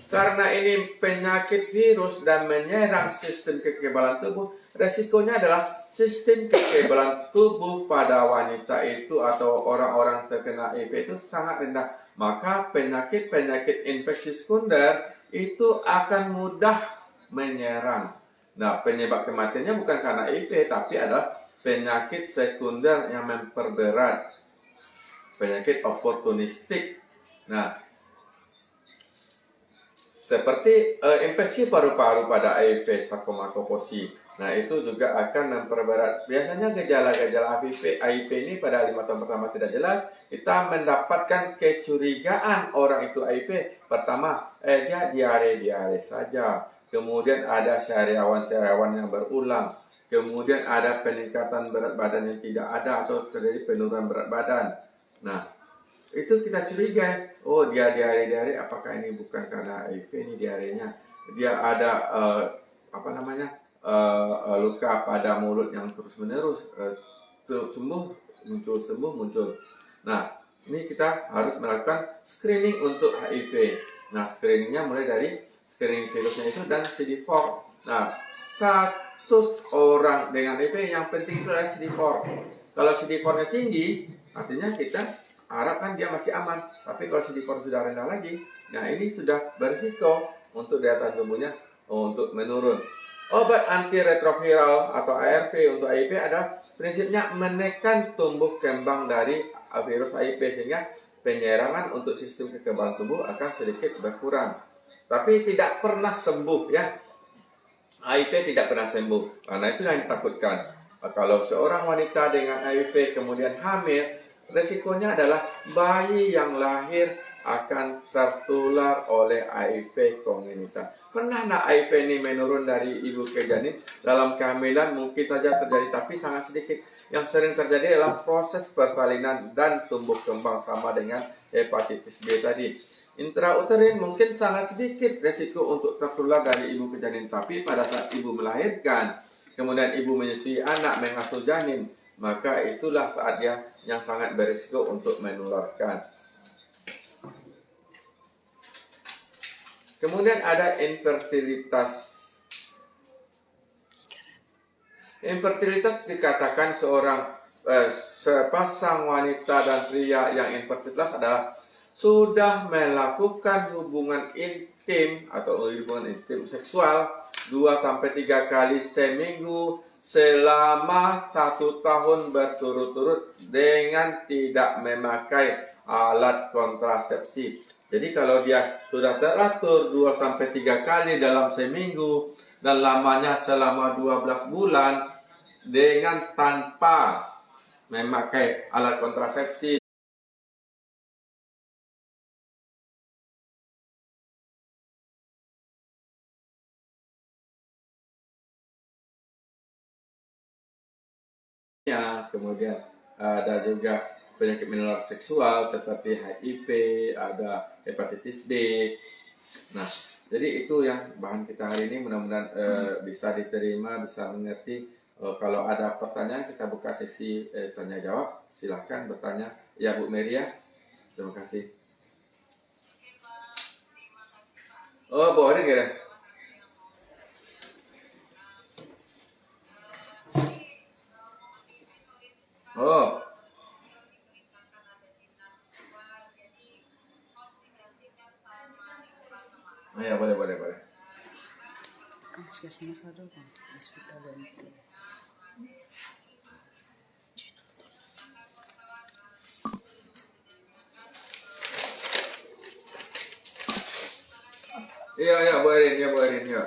Karena ini penyakit virus dan menyerang sistem kekebalan tubuh, resikonya adalah sistem kekebalan tubuh pada wanita itu atau orang-orang terkena HIV itu sangat rendah. Maka penyakit-penyakit infeksi sekunder itu akan mudah menyerang. Nah, penyebab kematiannya bukan karena HIV, tapi adalah penyakit sekunder yang memperberat, penyakit oportunistik. Nah, seperti infeksi paru-paru pada HIV, Staphylococci. Nah, itu juga akan memperberat. Biasanya gejala-gejala HIV ini pada 5 tahun pertama tidak jelas. Kita mendapatkan kecurigaan orang itu HIV. Pertama, dia diare-diare saja. Kemudian ada sariawan-sariawan yang berulang. Kemudian ada peningkatan berat badan yang tidak ada atau terjadi penurunan berat badan. Nah, itu kita curiga. Oh, dia diare-diare, apakah ini bukan karena HIV ini diarenya? Dia ada luka pada mulut yang terus-menerus, sembuh, muncul. Nah, ini kita harus melakukan screening untuk HIV. Nah, screeningnya mulai dari screening virusnya itu dan CD4. Nah, status orang dengan HIV yang penting itu adalah CD4. Kalau CD4-nya tinggi, artinya kita harapkan dia masih aman. Tapi kalau CD4 sudah rendah lagi, nah ini sudah berisiko untuk daya tahan tubuhnya untuk menurun. Obat antiretroviral atau ARV untuk HIV adalah prinsipnya menekan tumbuh kembang dari virus HIV sehingga penyerangan untuk sistem kekebalan tubuh akan sedikit berkurang. Tapi tidak pernah sembuh ya. HIV tidak pernah sembuh. Karena itu yang ditakutkan. Kalau seorang wanita dengan HIV kemudian hamil, resikonya adalah bayi yang lahir akan tertular oleh HIV kongenital. Pernah nak HIV ini menurun dari ibu ke janin? Dalam kehamilan mungkin saja terjadi, tapi sangat sedikit. Yang sering terjadi adalah proses persalinan dan tumbuh kembang sama dengan hepatitis B tadi. Intrauterin mungkin sangat sedikit resiko untuk tertular dari ibu ke janin, tapi pada saat ibu melahirkan, kemudian ibu menyusui anak, mengasuh janin, maka itulah saat yang sangat berisiko untuk menularkan. Kemudian ada infertilitas. Infertilitas dikatakan sepasang wanita dan pria yang infertilitas adalah sudah melakukan hubungan intim atau hubungan intim seksual 2-3 kali seminggu selama 1 tahun berturut-turut dengan tidak memakai alat kontrasepsi. Jadi kalau dia sudah teratur 2-3 kali dalam seminggu dan lamanya selama 12 bulan dengan tanpa memakai alat kontrasepsi, kemudian ada juga penyakit menular seksual seperti HIV, ada hepatitis B. Nah, jadi itu yang bahan kita hari ini, mudah-mudahan bisa diterima, bisa mengerti. Kalau ada pertanyaan kita buka sesi tanya jawab, silahkan bertanya. Ya Bu Meria, terima kasih. Oh boleh kira. Oh. Ya boleh. Iya, Bu Erin, ya.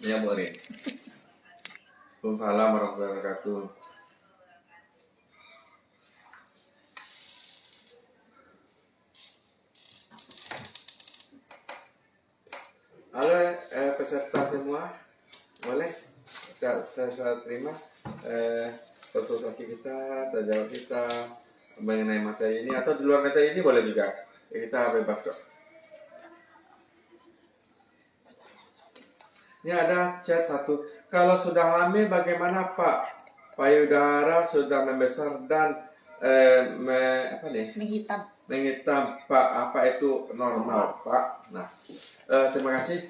Ya, Bu Erin. Waalaikumsalam warahmatullahi wabarakatuh. Halo peserta semua, boleh saya terima konsultasi kita, terjawab kita mengenai materi ini, atau di luar materi ini boleh juga, kita bebas kok. Ini ada chat satu. Kalau sudah hamil bagaimana Pak? Payudara sudah membesar dan menghitam Pak. Apa itu normal Pak? Nah, terima kasih.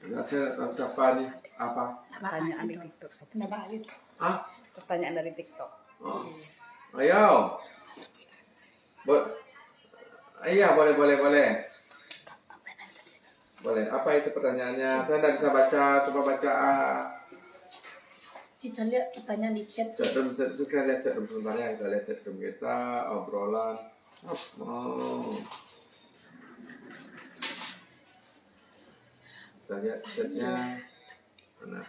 Saya siapa nih? Apa? Pertanyaan dari TikTok. Pertanyaan dari TikTok. Oh. Ayo. Iya, boleh. Boleh. Apa itu pertanyaannya? Saya tidak bisa baca. Coba baca. Cica lihat pertanyaan di chat. Kita lihat chat room sebenarnya. Kita lihat chat room kita, obrolan. Oh. Kita lihat chatnya. Mana?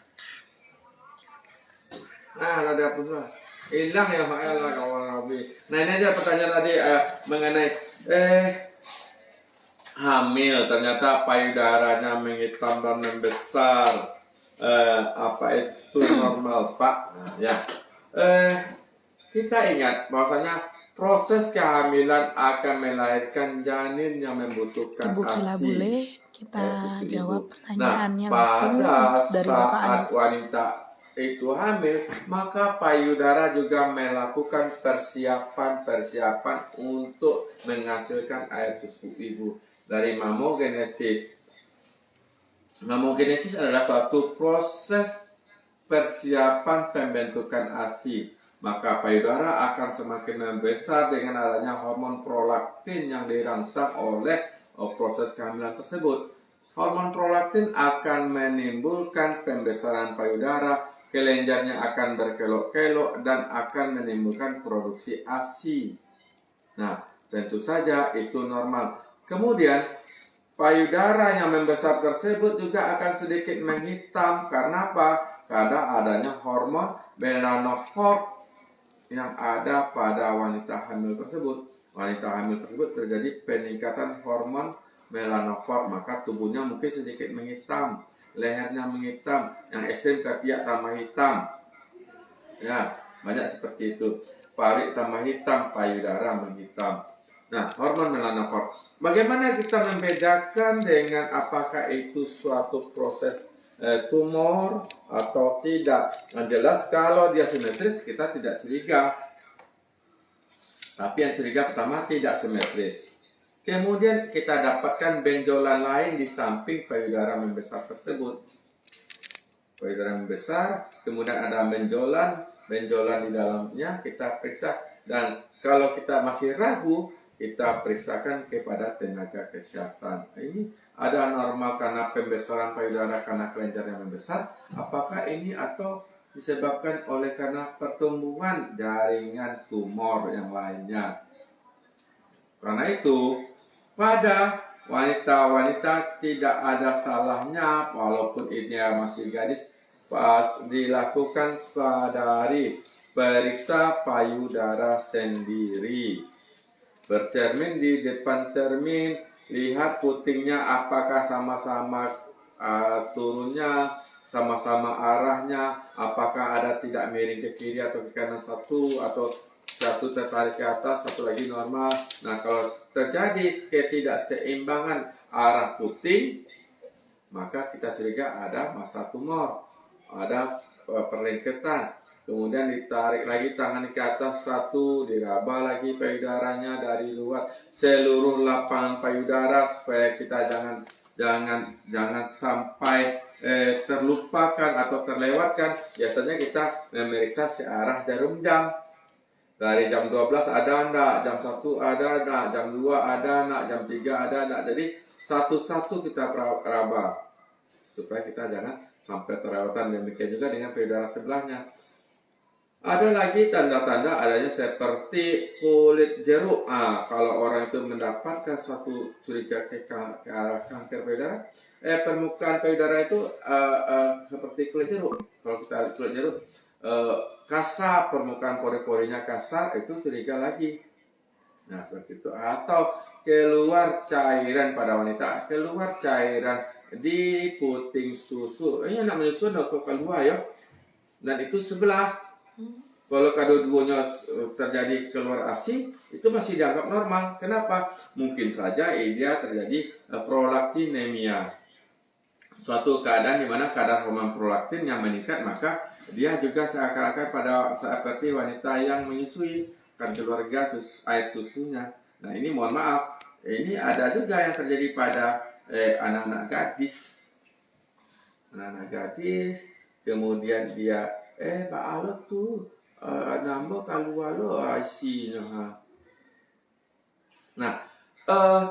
Ada apa semua? Hilang ya kawan Robi. Nah ini aja pertanyaan tadi mengenai hamil, ternyata payudaranya menghitam dan membesar. Apa itu normal Pak? Nah, ya. Kita ingat bahwasanya proses kehamilan akan melahirkan janin yang membutuhkan Ibu Kila ASI. boleh kita jawab pertanyaannya langsung dari Bapak Anies. Wanita itu hamil, maka payudara juga melakukan persiapan untuk menghasilkan air susu ibu dari mamogenesis. Mamogenesis adalah suatu proses persiapan pembentukan ASI. Maka payudara akan semakin membesar dengan adanya hormon prolaktin yang dirangsang oleh proses kehamilan tersebut. Hormon prolaktin akan menimbulkan pembesaran payudara, kelenjarnya akan berkelok-kelok dan akan menimbulkan produksi ASI. Nah, tentu saja itu normal. Kemudian, payudara yang membesar tersebut juga akan sedikit menghitam. Karena apa? Karena adanya hormon melanocortin yang ada pada wanita hamil tersebut. Wanita hamil tersebut terjadi peningkatan hormon melanocortin, maka tubuhnya mungkin sedikit menghitam, lehernya menghitam, yang ekstrim ketiak tambah hitam. Ya, banyak seperti itu. Parik tambah hitam, payudara menghitam. Nah, hormon melanocortin. Bagaimana kita membedakan dengan apakah itu suatu proses tumor atau tidak? Yang jelas kalau dia simetris kita tidak curiga. Tapi yang curiga pertama tidak simetris. Kemudian kita dapatkan benjolan lain di samping payudara membesar tersebut. Payudara membesar, kemudian ada benjolan di dalamnya, kita periksa. Dan kalau kita masih ragu, kita periksakan kepada tenaga kesehatan. Ini ada normal karena pembesaran payudara karena kelenjar yang membesar. Apakah ini atau disebabkan oleh karena pertumbuhan jaringan tumor yang lainnya? Karena itu, pada wanita-wanita tidak ada salahnya, walaupun ini masih gadis, pas dilakukan sadari periksa payudara sendiri. Bercermin di depan cermin, lihat putingnya apakah sama-sama turunnya, sama-sama arahnya, apakah ada tidak miring ke kiri atau ke kanan satu, atau satu tertarik ke atas, satu lagi normal. Nah, kalau terjadi ketidakseimbangan arah puting, maka kita curiga ada massa tumor, ada perlengketan. Kemudian ditarik lagi tangan ke atas satu, diraba lagi payudaranya dari luar seluruh lapangan payudara supaya kita jangan sampai terlupakan atau terlewatkan. Biasanya kita memeriksa searah jarum jam. Dari jam 12 ada enggak, jam 1 ada enggak, jam 2 ada enggak, jam 3 ada enggak. Jadi satu-satu kita raba supaya kita jangan sampai terlewatan. Demikian juga dengan payudara sebelahnya. Ada lagi tanda-tanda adanya seperti kulit jeruk. Kalau orang itu mendapatkan suatu curiga ke arah kanker payudara, permukaan payudara itu seperti kulit jeruk. Kalau kita lihat kulit jeruk, kasar, permukaan pori-porinya kasar, itu curiga lagi. Nah, seperti itu. Atau keluar cairan pada wanita, keluar cairan di puting susu. Ini anak menyusu kok keluar ya. Dan itu sebelah. Kalau kedua-duanya terjadi keluar ASI, itu masih dianggap normal. Kenapa? Mungkin saja dia terjadi prolaktinemia. Suatu keadaan di mana kadar hormon prolaktin yang meningkat, maka dia juga seakan-akan pada seperti wanita yang menyusui, akan keluar gas air susunya. Nah, ini mohon maaf, ini ada juga yang terjadi pada anak-anak gadis. Anak-anak gadis, kemudian dia Pak Alo tuh nambah keluar lo IC-nya. Nah,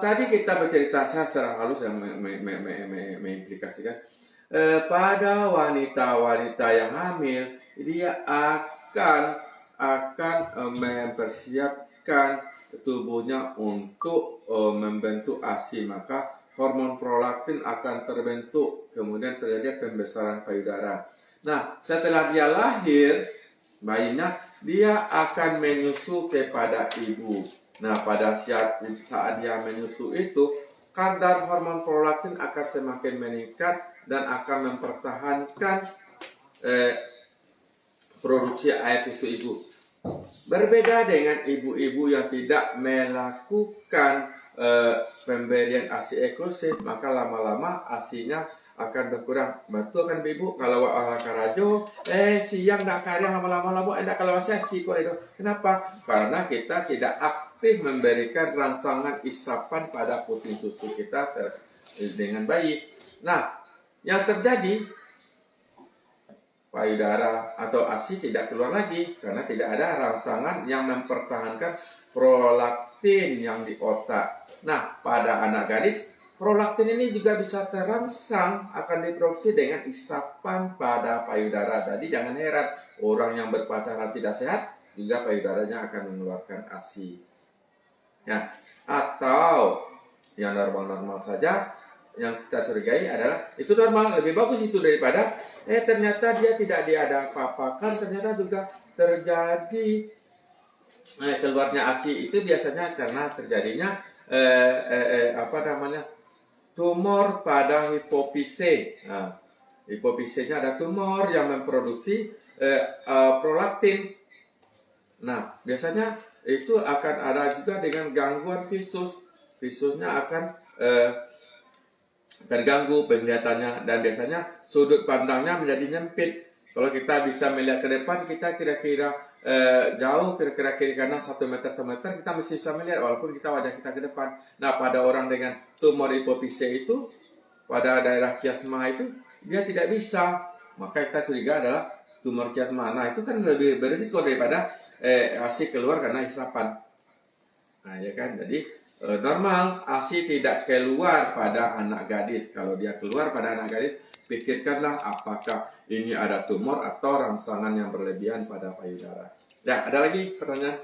tadi kita bercerita secara halus yang mengimplikasikan pada wanita-wanita yang hamil, dia akan mempersiapkan tubuhnya untuk membentuk ASI, maka hormon prolaktin akan terbentuk, kemudian terjadi pembesaran payudara. Nah, setelah dia lahir, bayinya dia akan menyusu kepada ibu. Nah, pada saat dia menyusu itu, kadar hormon prolaktin akan semakin meningkat dan akan mempertahankan produksi air susu ibu. Berbeda dengan ibu-ibu yang tidak melakukan pemberian ASI eksklusif, maka lama-lama ASINya akan berkurang. Betul kan ibu? Kalau karajo, siang tak karya lama-lama enggak kalau ASI kok itu. Kenapa? Karena kita tidak aktif memberikan rangsangan isapan pada puting susu kita dengan baik. Nah, yang terjadi payudara atau ASI tidak keluar lagi karena tidak ada rangsangan yang mempertahankan prolaktin yang di otak. Nah, pada anak gadis, prolaktin ini juga bisa terangsang, akan diproduksi dengan isapan pada payudara. Jadi jangan heran, orang yang berpacaran tidak sehat juga payudaranya akan mengeluarkan ASI. Ya, atau yang normal-normal saja, yang kita curigai adalah itu normal, lebih bagus itu daripada ternyata dia tidak ada apa-apakan, ternyata juga terjadi keluarnya ASI. Itu biasanya karena terjadinya tumor pada hipofise. Nah, hipofisenya ada tumor yang memproduksi prolaktin. Nah, biasanya itu akan ada juga dengan gangguan visus. Visusnya akan terganggu penglihatannya, dan biasanya sudut pandangnya menjadi nyempit. Kalau kita bisa melihat ke depan, kita kira-kira jauh, kira-kira kiri kanan 1 meter, 1 meter, kita mesti bisa melihat walaupun kita wajah kita ke depan. Nah, pada orang dengan tumor hipofise itu, pada daerah kiasma itu, dia tidak bisa. Maka kita curiga adalah tumor kiasma. Nah, itu kan lebih berisiko daripada ASI keluar karena isapan. Nah, ya kan, jadi normal ASI tidak keluar pada anak gadis. Kalau dia keluar pada anak gadis, pikirkanlah apakah ini ada tumor atau rangsangan yang berlebihan pada payudara. Ya, ada lagi pertanyaan?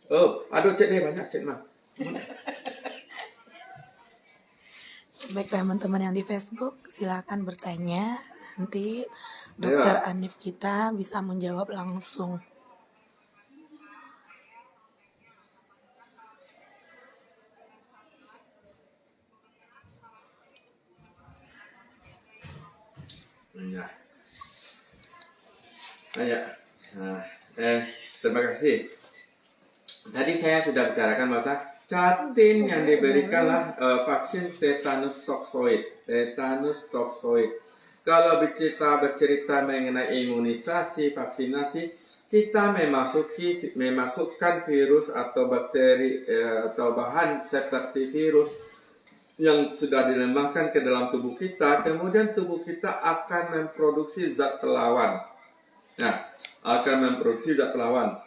Oh, aduh, cek deh banyak cek mah. Baik teman-teman yang di Facebook, silakan bertanya. Nanti Dokter Anif kita bisa menjawab langsung. Ya. Ya. Nah, terima kasih. Tadi saya sudah bicarakan bahwa catin yang diberikanlah vaksin tetanus toxoid. Tetanus toxoid. Kalau kita bercerita mengenai imunisasi, vaksinasi, kita memasukkan virus atau bakteri atau bahan seperti virus yang sudah dilemahkan ke dalam tubuh kita, kemudian tubuh kita akan memproduksi zat pelawan. Nah, akan memproduksi zat pelawan.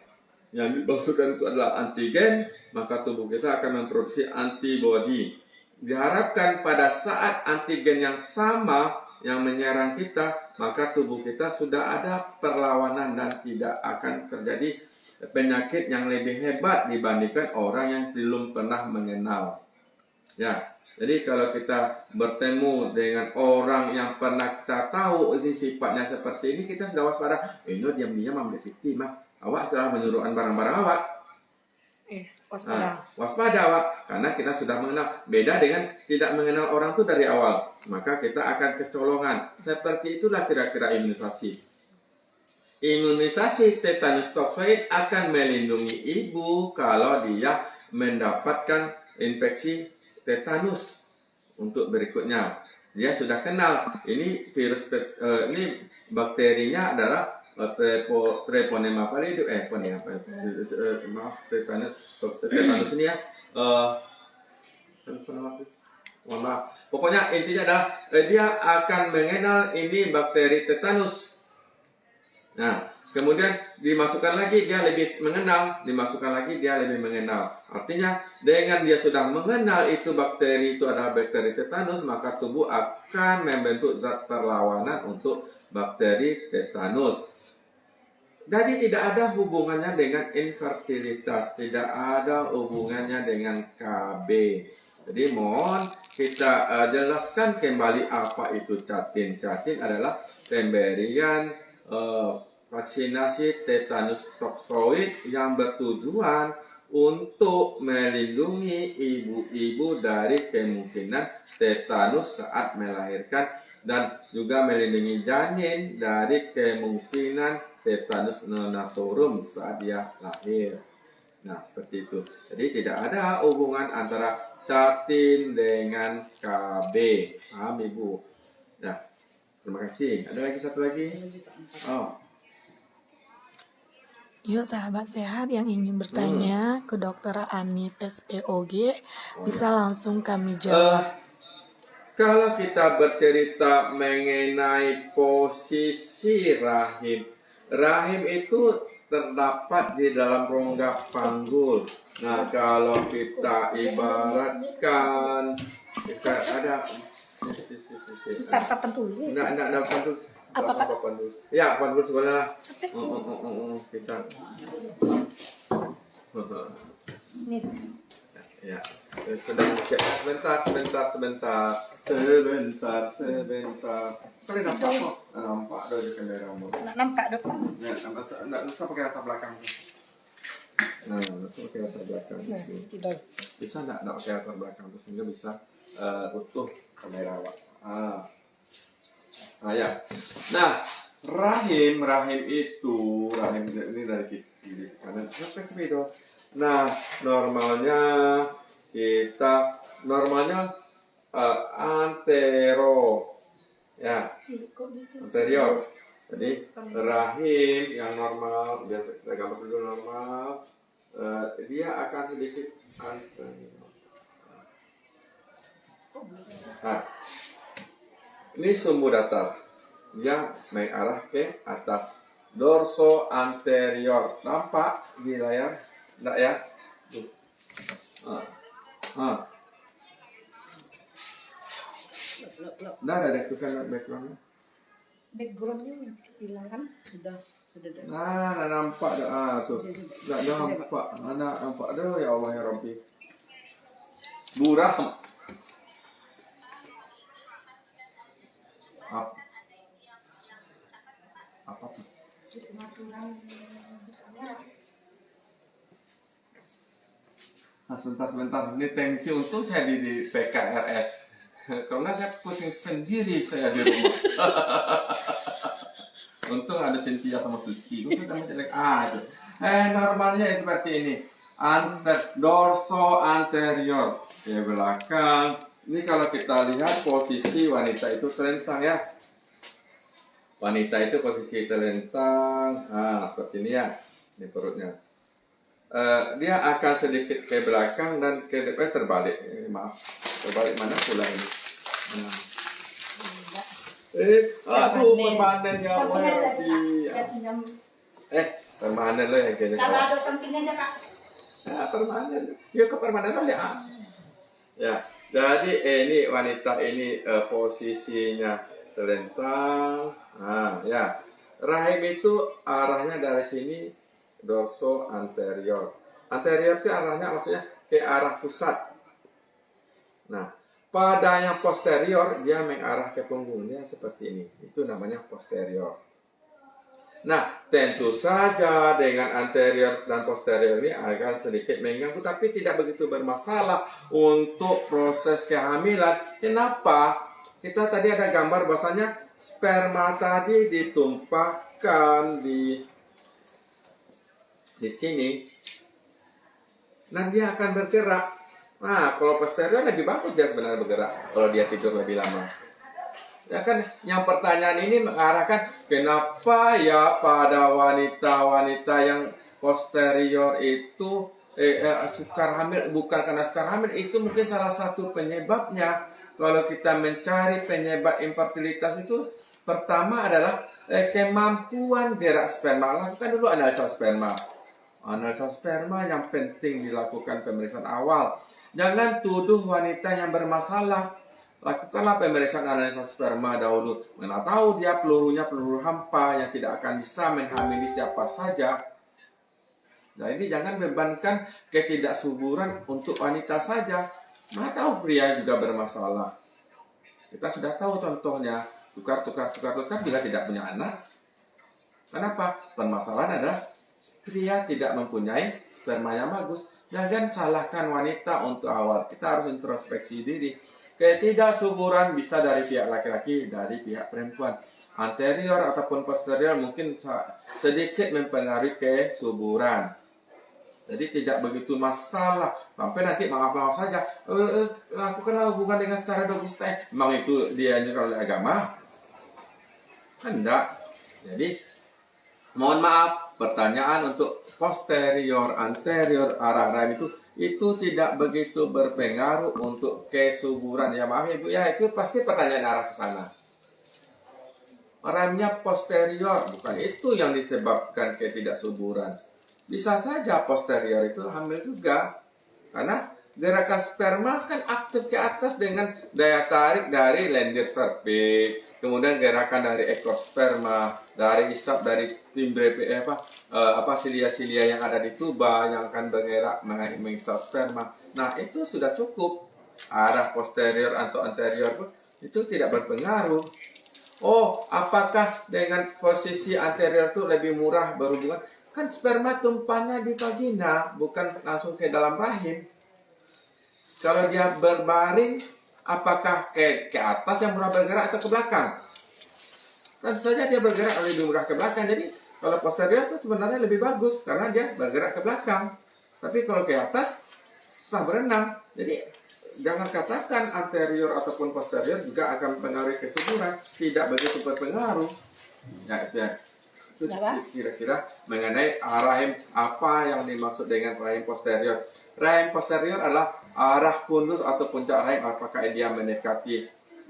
Yang dimaksudkan itu adalah antigen, maka tubuh kita akan memproduksi antibodi. Diharapkan pada saat antigen yang sama yang menyerang kita, maka tubuh kita sudah ada perlawanan dan tidak akan terjadi penyakit yang lebih hebat dibandingkan orang yang belum pernah mengenal. Ya, jadi kalau kita bertemu dengan orang yang pernah kita tahu ini sifatnya seperti ini, kita sudah waspada. Ini diam-diam ambil piti mah. Awak sudah menyuruhkan barang-barang awak. Waspada. Waspada awak, karena kita sudah mengenal. Beda dengan tidak mengenal orang itu dari awal, maka kita akan kecolongan. Seperti itulah kira-kira imunisasi. Imunisasi tetanus toxoid akan melindungi ibu kalau dia mendapatkan infeksi tetanus. Untuk berikutnya, dia sudah kenal ini virus ini bakterinya adalah Treponema pallidum tetanus ini ya. Maaf. Pokoknya intinya adalah dia akan mengenal ini bakteri tetanus. Nah, kemudian dimasukkan lagi dia lebih mengenal, dimasukkan lagi dia lebih mengenal. Artinya dengan dia sudah mengenal itu bakteri itu adalah bakteri tetanus, maka tubuh akan membentuk zat perlawanan untuk bakteri tetanus. Jadi tidak ada hubungannya dengan infertilitas, tidak ada hubungannya dengan KB. Jadi mohon kita jelaskan kembali apa itu catin. Catin adalah pemberian vaksinasi tetanus toxoid yang bertujuan untuk melindungi ibu-ibu dari kemungkinan tetanus saat melahirkan dan juga melindungi janin dari kemungkinan tetanus neonatorum saat dia lahir. Nah, seperti itu. Jadi tidak ada hubungan antara catin dengan KB. Paham, Ibu? Nah, terima kasih. Ada lagi satu lagi? Oh. Yuk sahabat sehat yang ingin bertanya ke Dokter Anif SPOG bisa langsung kami jawab. Kalau kita bercerita mengenai posisi rahim, rahim itu terdapat di dalam rongga panggul. Nah, kalau kita ibaratkan kita ada Papan tulis. Enggak papan tulis. Apa, Pak? Papan tulis. Ya, papan tulis sebelah. Kita. Nih. Ya. Sedang siap. Sebentar. Kalian nampak kok? Nampak dari kameramu. Nampak, Dok. Enggak usah pakai latar belakang. Nah, usah pakai latar belakang. Bisa enggak pakai latar belakang terus sehingga bisa utuh kamera awak. Ya. Nah, rahim itu ini dari kiri kanan sampai sebedo. Nah, normalnya antero, ya, anterior. Jadi rahim yang normal, biasa kita gambar dulu normal, dia akan sedikit anterior. Nah, ini sumbu datar yang mengarah ke atas. Dorso anterior, nampak di layar? Enggak ya? Nah, ada tulisan background-nya. Background-nya hilang kan? Sudah. Nah, nampak dah. Enggak nampak. Nampak dah, ya Allah ya Rabbi. Buram. Apa tuh? Nah, sebentar. Ini tensi untuk saya di PKRS. Karena saya pusing sendiri saya di rumah. Cynthia sama Suci. Gue sudah menjelek. Itu. Normalnya itu seperti ini. Dorso anterior ke belakang. Ini kalau kita lihat posisi wanita itu terlentang ya. Wanita itu posisi terlentang. Seperti ini ya. Ini perutnya. Dia akan sedikit ke belakang dan ke depan terbalik. Maaf. Terbalik mana pula ini? Permanen ya. Permanen loh yang kayaknya. Kalau ada sampingnya Kak. Permanen. Yuk ke permanen loh ya. Ya. Jadi ini wanita ini posisinya terlentang. Ya. Rahim itu arahnya dari sini dorso anterior. Anterior itu arahnya maksudnya ke arah pusat. Nah, pada yang posterior dia mengarah ke punggungnya seperti ini. Itu namanya posterior. Nah, tentu saja dengan anterior dan posterior ini agak sedikit mengganggu, tapi tidak begitu bermasalah untuk proses kehamilan. Kenapa? Kita tadi ada gambar bahwasanya sperma tadi ditumpahkan di sini. Dan dia akan bergerak. Nah, kalau posterior lebih bagus dia sebenarnya bergerak kalau dia tidur lebih lama. Ya kan, yang pertanyaan ini mengarahkan kenapa ya pada wanita-wanita yang posterior itu sukar hamil, bukan karena sukar hamil, itu mungkin salah satu penyebabnya. Kalau kita mencari penyebab infertilitas itu, pertama adalah kemampuan gerak sperma. Lakukan dulu analisa sperma. Analisa sperma yang penting dilakukan pemeriksaan awal. Jangan tuduh wanita yang bermasalah. Lakukanlah pemeriksaan analisa sperma dahulu. Mana tahu dia pelurunya peluru hampa yang tidak akan bisa menghamili siapa saja. Nah, ini jangan bebankan ketidaksuburan untuk wanita saja. Mana tahu pria juga bermasalah. Kita sudah tahu contohnya. Tukar juga tidak punya anak. Kenapa? Permasalahan adalah pria tidak mempunyai sperma yang bagus. Jangan salahkan wanita untuk awal. Kita harus introspeksi diri. Ketidaksuburan bisa dari pihak laki-laki, dari pihak perempuan. Anterior ataupun posterior mungkin sedikit mempengaruhi kesuburan. Jadi tidak begitu masalah. Sampai nanti maaf-maaf saja. Lakukanlah hubungan dengan secara domestik. Memang itu dianjurkan oleh agama? Kan enggak. Jadi, mohon maaf. Pertanyaan untuk posterior, anterior, arah rahim itu tidak begitu berpengaruh untuk kesuburan. Ya maaf ibu ya, itu pasti pertanyaan arah ke sana. Rahimnya posterior, bukan itu yang disebabkan ketidaksuburan. Bisa saja posterior itu hamil juga. Karena gerakan sperma kan aktif ke atas dengan daya tarik dari lendir cervix. Kemudian gerakan dari ekor sperma, dari isap dari timbre silia-silia yang ada di tuba yang akan bergerak mengisap sperma. Nah, itu sudah cukup. Arah posterior atau anterior itu tidak berpengaruh. Oh, apakah dengan posisi anterior itu lebih murah berhubungan? Kan sperma tumpahnya di vagina, bukan langsung ke dalam rahim. Kalau dia berbaring, apakah ke atas yang murah bergerak atau ke belakang? Tentu saja dia bergerak lebih murah ke belakang. Jadi kalau posterior itu sebenarnya lebih bagus karena dia bergerak ke belakang. Tapi kalau ke atas, susah berenang. Jadi jangan katakan anterior ataupun posterior juga akan mempengaruhi kesuburan. Tidak begitu berpengaruh. Ya, itu kira-kira mengenai rahim apa yang dimaksud dengan rahim posterior. Rahim posterior adalah arah kundus atau puncak rahim, apakah dia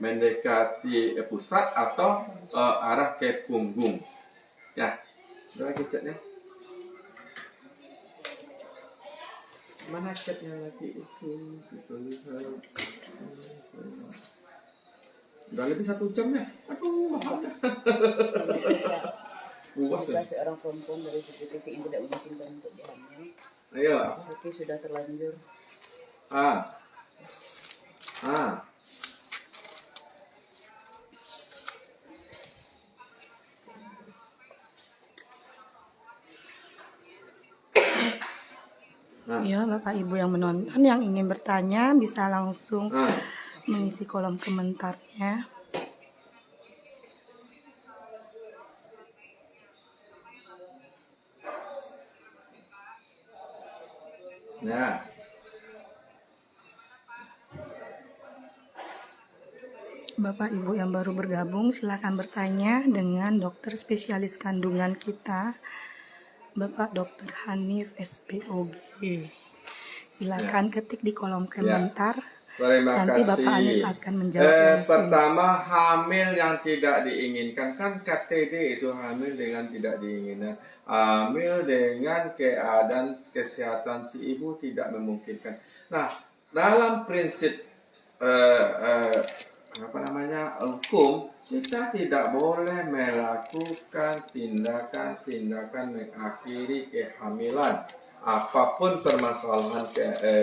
mendekati pusat atau arah ke punggung. Ya, ada lagi catnya. Mana catnya lagi itu? Udah lebih 1 jam ya? Aduh, mahal. Jika seorang perempuan dari segi fisik yang tidak memungkinkan untuk dihamil, ayo. Tapi sudah terlanjur. Ya, Bapak Ibu yang menonton yang ingin bertanya bisa langsung mengisi kolom komentarnya. Nah, Bapak Ibu yang baru bergabung silakan bertanya dengan dokter spesialis kandungan kita, Bapak Dr. Hanif SPOG. Silakan ketik di kolom komentar. terima Nanti Bapak Hanif kasih. akan menjawab langsung. Pertama, hamil yang tidak diinginkan. Kan KTD itu hamil dengan tidak diinginkan. Hamil dengan keadaan kesehatan si ibu tidak memungkinkan. Nah, dalam prinsip hukum, kita tidak boleh melakukan tindakan-tindakan mengakhiri kehamilan. Apapun permasalahan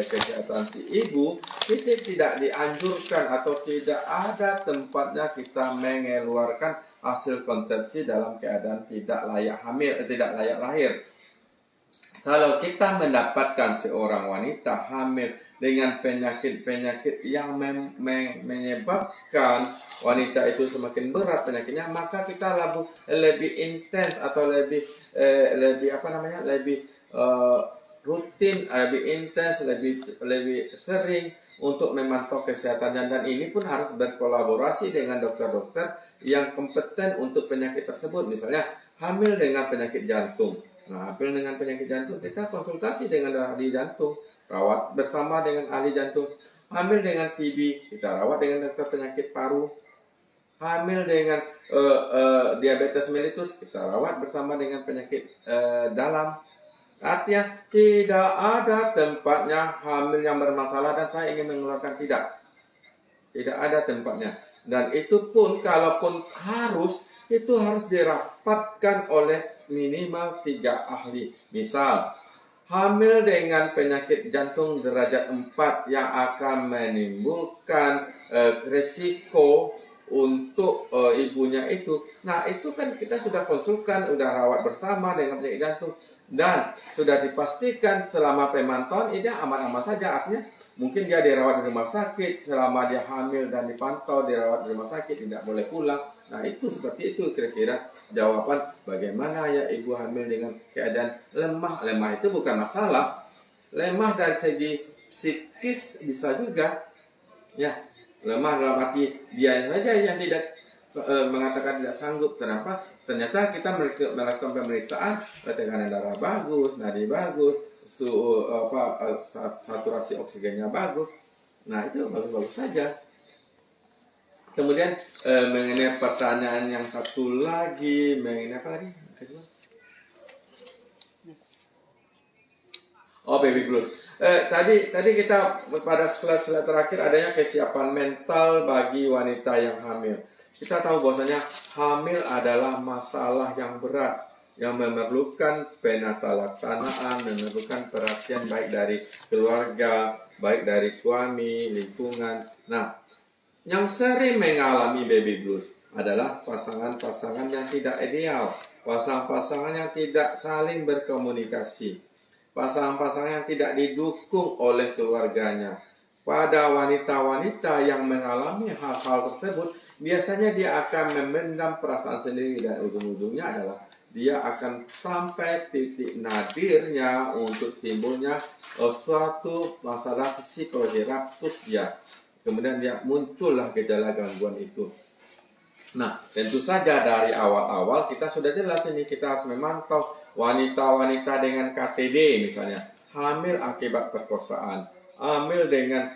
kesehatan si ibu, itu tidak dianjurkan atau tidak ada tempatnya kita mengeluarkan hasil konsepsi dalam keadaan tidak layak hamil, tidak layak lahir. Kalau kita mendapatkan seorang wanita hamil dengan penyakit-penyakit yang menyebabkan wanita itu semakin berat penyakitnya, maka kita lebih intens atau lebih rutin, lebih intens, lebih sering untuk memantau kesehatannya, dan ini pun harus berkolaborasi dengan dokter-dokter yang kompeten untuk penyakit tersebut. Misalnya hamil dengan penyakit jantung. Nah, hamil dengan penyakit jantung, kita konsultasi dengan ahli jantung, rawat bersama dengan ahli jantung. Hamil dengan TB, kita rawat dengan dokter penyakit paru. Hamil dengan diabetes mellitus, kita rawat bersama dengan penyakit dalam. Artinya tidak ada tempatnya hamil yang bermasalah, dan saya ingin mengeluarkan tidak ada tempatnya. Dan itu pun kalaupun harus dirapatkan oleh minimal 3 ahli. Misal, hamil dengan penyakit jantung derajat 4 yang akan menimbulkan risiko untuk ibunya itu. Nah, itu kan kita sudah konsulkan, sudah rawat bersama dengan penyakit jantung, dan sudah dipastikan selama pemantauan ini aman-aman saja. Artinya mungkin dia dirawat di rumah sakit selama dia hamil dan dipantau dirawat di rumah sakit, tidak boleh pulang. Nah, itu seperti itu kira-kira jawaban bagaimana ya ibu hamil dengan keadaan lemah. Lemah itu bukan masalah. Lemah dari segi psikis bisa juga. Ya, lemah dalam arti dia saja yang tidak mengatakan tidak sanggup. Kenapa? Ternyata kita melakukan pemeriksaan, tekanan darah bagus, nadi bagus, saturasi oksigennya bagus. Nah, itu bagus-bagus saja. Kemudian mengenai pertanyaan yang satu lagi, mengenai apa lagi? Kedua. Oh, baby blues. Tadi kita pada slide terakhir adanya kesiapan mental bagi wanita yang hamil. Kita tahu bahwasanya hamil adalah masalah yang berat, yang memerlukan penata laksanaan, memerlukan perhatian baik dari keluarga, baik dari suami, lingkungan. Nah, yang sering mengalami baby blues adalah pasangan-pasangan yang tidak ideal, pasangan-pasangan yang tidak saling berkomunikasi, pasangan-pasangan yang tidak didukung oleh keluarganya. Pada wanita-wanita yang mengalami hal-hal tersebut, biasanya dia akan memendam perasaan sendiri, dan ujung-ujungnya adalah dia akan sampai titik nadirnya untuk timbulnya suatu masalah psikologi raptus dia. Kemudian dia muncullah gejala gangguan itu. Nah, tentu saja dari awal-awal kita sudah jelas ini, kita harus memantau wanita-wanita dengan KTD misalnya, hamil akibat perkosaan, hamil dengan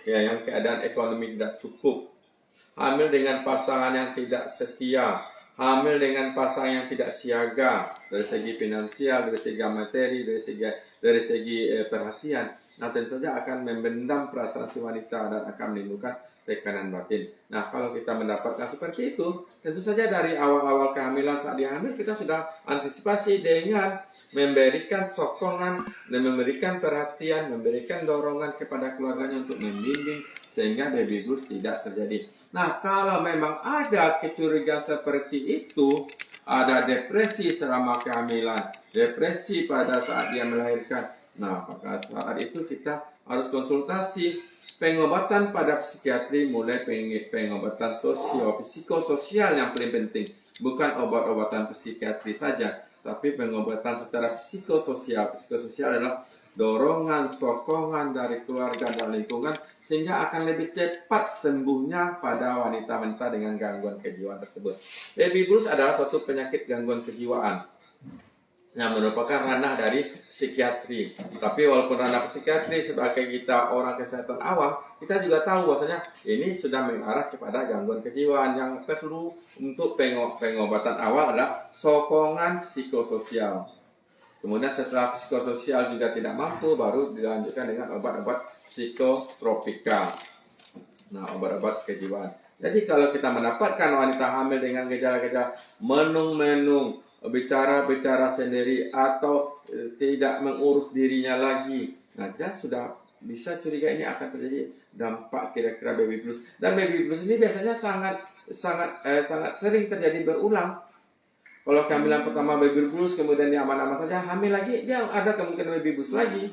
yang keadaan ekonomi tidak cukup, hamil dengan pasangan yang tidak setia, hamil dengan pasangan yang tidak siaga dari segi finansial, dari segi materi, dari segi perhatian. Nah, tentu saja akan membendam perasaan si wanita dan akan menimbulkan tekanan batin. Nah, kalau kita mendapatkan seperti itu, tentu saja dari awal-awal kehamilan saat dia hamil kita sudah antisipasi dengan memberikan sokongan dan memberikan perhatian, memberikan dorongan kepada keluarganya untuk membimbing sehingga baby blues tidak terjadi. Nah, kalau memang ada kecurigaan seperti itu, ada depresi selama kehamilan, depresi pada saat dia melahirkan, nah, pada saat itu kita harus konsultasi pengobatan pada psikiatri, mulai pengobatan psikososial yang paling penting. Bukan obat-obatan psikiatri saja, tapi pengobatan secara psikososial. Psikososial adalah dorongan, sokongan dari keluarga dan lingkungan, sehingga akan lebih cepat sembuhnya pada wanita-wanita dengan gangguan kejiwaan tersebut. Baby blues adalah suatu penyakit gangguan kejiwaan yang merupakan ranah dari psikiatri. Tapi walaupun ranah psikiatri, sebagai kita orang kesehatan awam, kita juga tahu bahwasanya ini sudah mengarah kepada gangguan kejiwaan. Yang perlu untuk pengobatan awal adalah sokongan psikososial. Kemudian setelah psikososial juga tidak mampu, baru dilanjutkan dengan obat-obat psikotropika. Nah, obat-obat kejiwaan. Jadi kalau kita mendapatkan wanita hamil dengan gejala-gejala menung-menung, bicara-bicara sendiri, atau tidak mengurus dirinya lagi, nah dia sudah bisa curiga ini akan terjadi dampak kira-kira baby blues. Dan baby blues ini biasanya sangat sering terjadi berulang. Kalau kehamilan pertama baby blues, kemudian dia aman-aman saja, hamil lagi, dia ada kemungkinan baby blues lagi.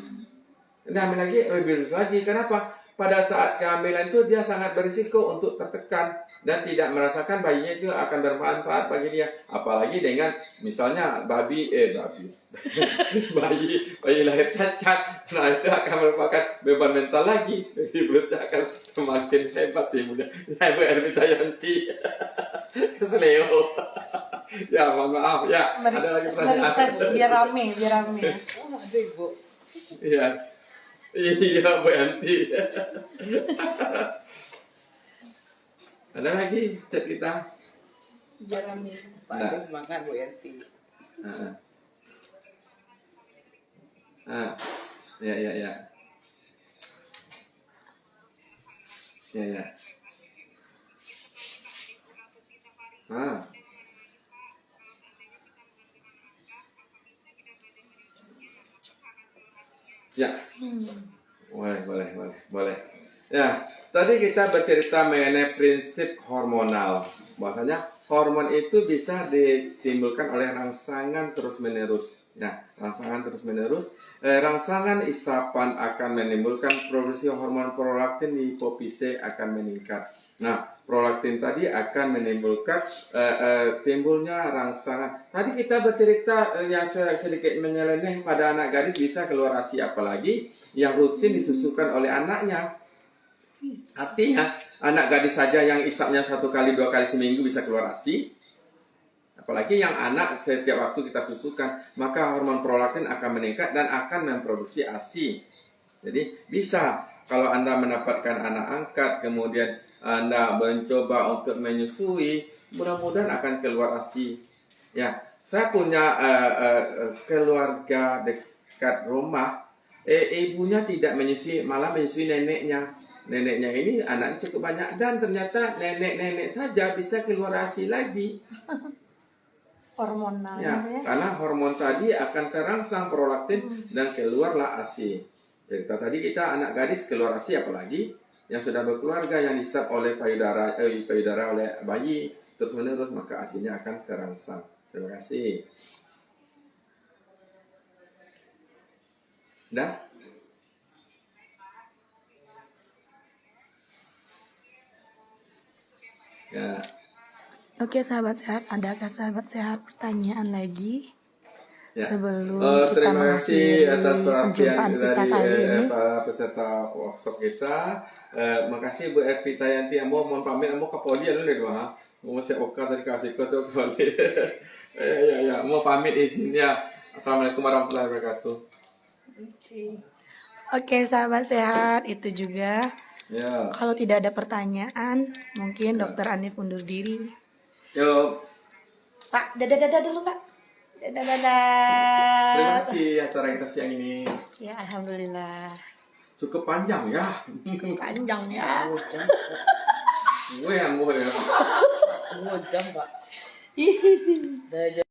Dia hamil lagi, baby blues lagi. Kenapa? Pada saat kehamilan itu dia sangat berisiko untuk tertekan dan tidak merasakan bayinya itu akan bermanfaat bagi dia. Apalagi dengan misalnya bayi lahir cacat, nah itu akan merupakan beban mental lagi. Baby bluesnya akan semakin hebat timbulnya. Ya, Bu Ermita Yanti keseleo. Ya, mohon maaf ya. Ada lagi pertanyaan. Biar rame. Oh, ada Ibu. Iya. Iya, Bu Yanti. Ada lagi chat kita. Biar rame. Pak Nah. Ade semangat Bu Yanti. Ya. Ya. Boleh. Ya, tadi kita bercerita mengenai prinsip hormonal. Bahwasanya hormon itu bisa ditimbulkan oleh rangsangan terus-menerus. Ya, rangsangan terus-menerus. Rangsangan isapan akan menimbulkan produksi hormon prolaktin di hipofise akan meningkat. Nah, prolaktin tadi akan menimbulkan timbulnya rangsangan. Tadi kita bercerita yang sedikit menyeleneh pada anak gadis bisa keluar ASI, apalagi yang rutin disusukan oleh anaknya. Artinya anak gadis saja yang isapnya 1 kali 2 kali seminggu bisa keluar ASI, apalagi yang anak setiap waktu kita susukan, maka hormon prolaktin akan meningkat dan akan memproduksi ASI. Jadi bisa kalau Anda mendapatkan anak angkat, kemudian Anda mencoba untuk menyusui, mudah-mudahan akan keluar ASI. Ya, saya punya keluarga dekat rumah, ibunya tidak menyusui, malah menyusui neneknya. Neneknya ini anaknya cukup banyak dan ternyata nenek-nenek saja bisa keluar ASI lagi. Hormonal Ya, karena hormon tadi akan terangsang prolaktin dan keluarlah ASI. Cerita tadi kita anak gadis keluar ASI, apalagi yang sudah berkeluarga yang disap oleh payudara oleh bayi terus menerus, maka ASInya akan terangsang. Terima kasih. Dah? Ya. Oke, sahabat sehat, adakah sahabat sehat pertanyaan lagi? Ya. Sebelum kita Terima kasih atas mengakhiri perhatian perjumpaan kita kali dari ini. para peserta workshop kita. Makasih Bu Ermita Yanti. Mohon pamit, mau ke podi dulu deh doang. Mau siap oka tadi kasih ke tuh podi. Ya, mau pamit izinnya. Assalamualaikum warahmatullahi wabarakatuh. Oke, sahabat sehat, itu juga. Ya. Kalau tidak ada pertanyaan, mungkin Dokter Anif undur diri. Yuk. Pak, dadah dulu Pak. Terima Dadah. kasih acara kita siang ini. Ya, alhamdulillah. Cukup panjang ya. Panjang ya. Gue yang gue ya. 2 jam Pak. Dari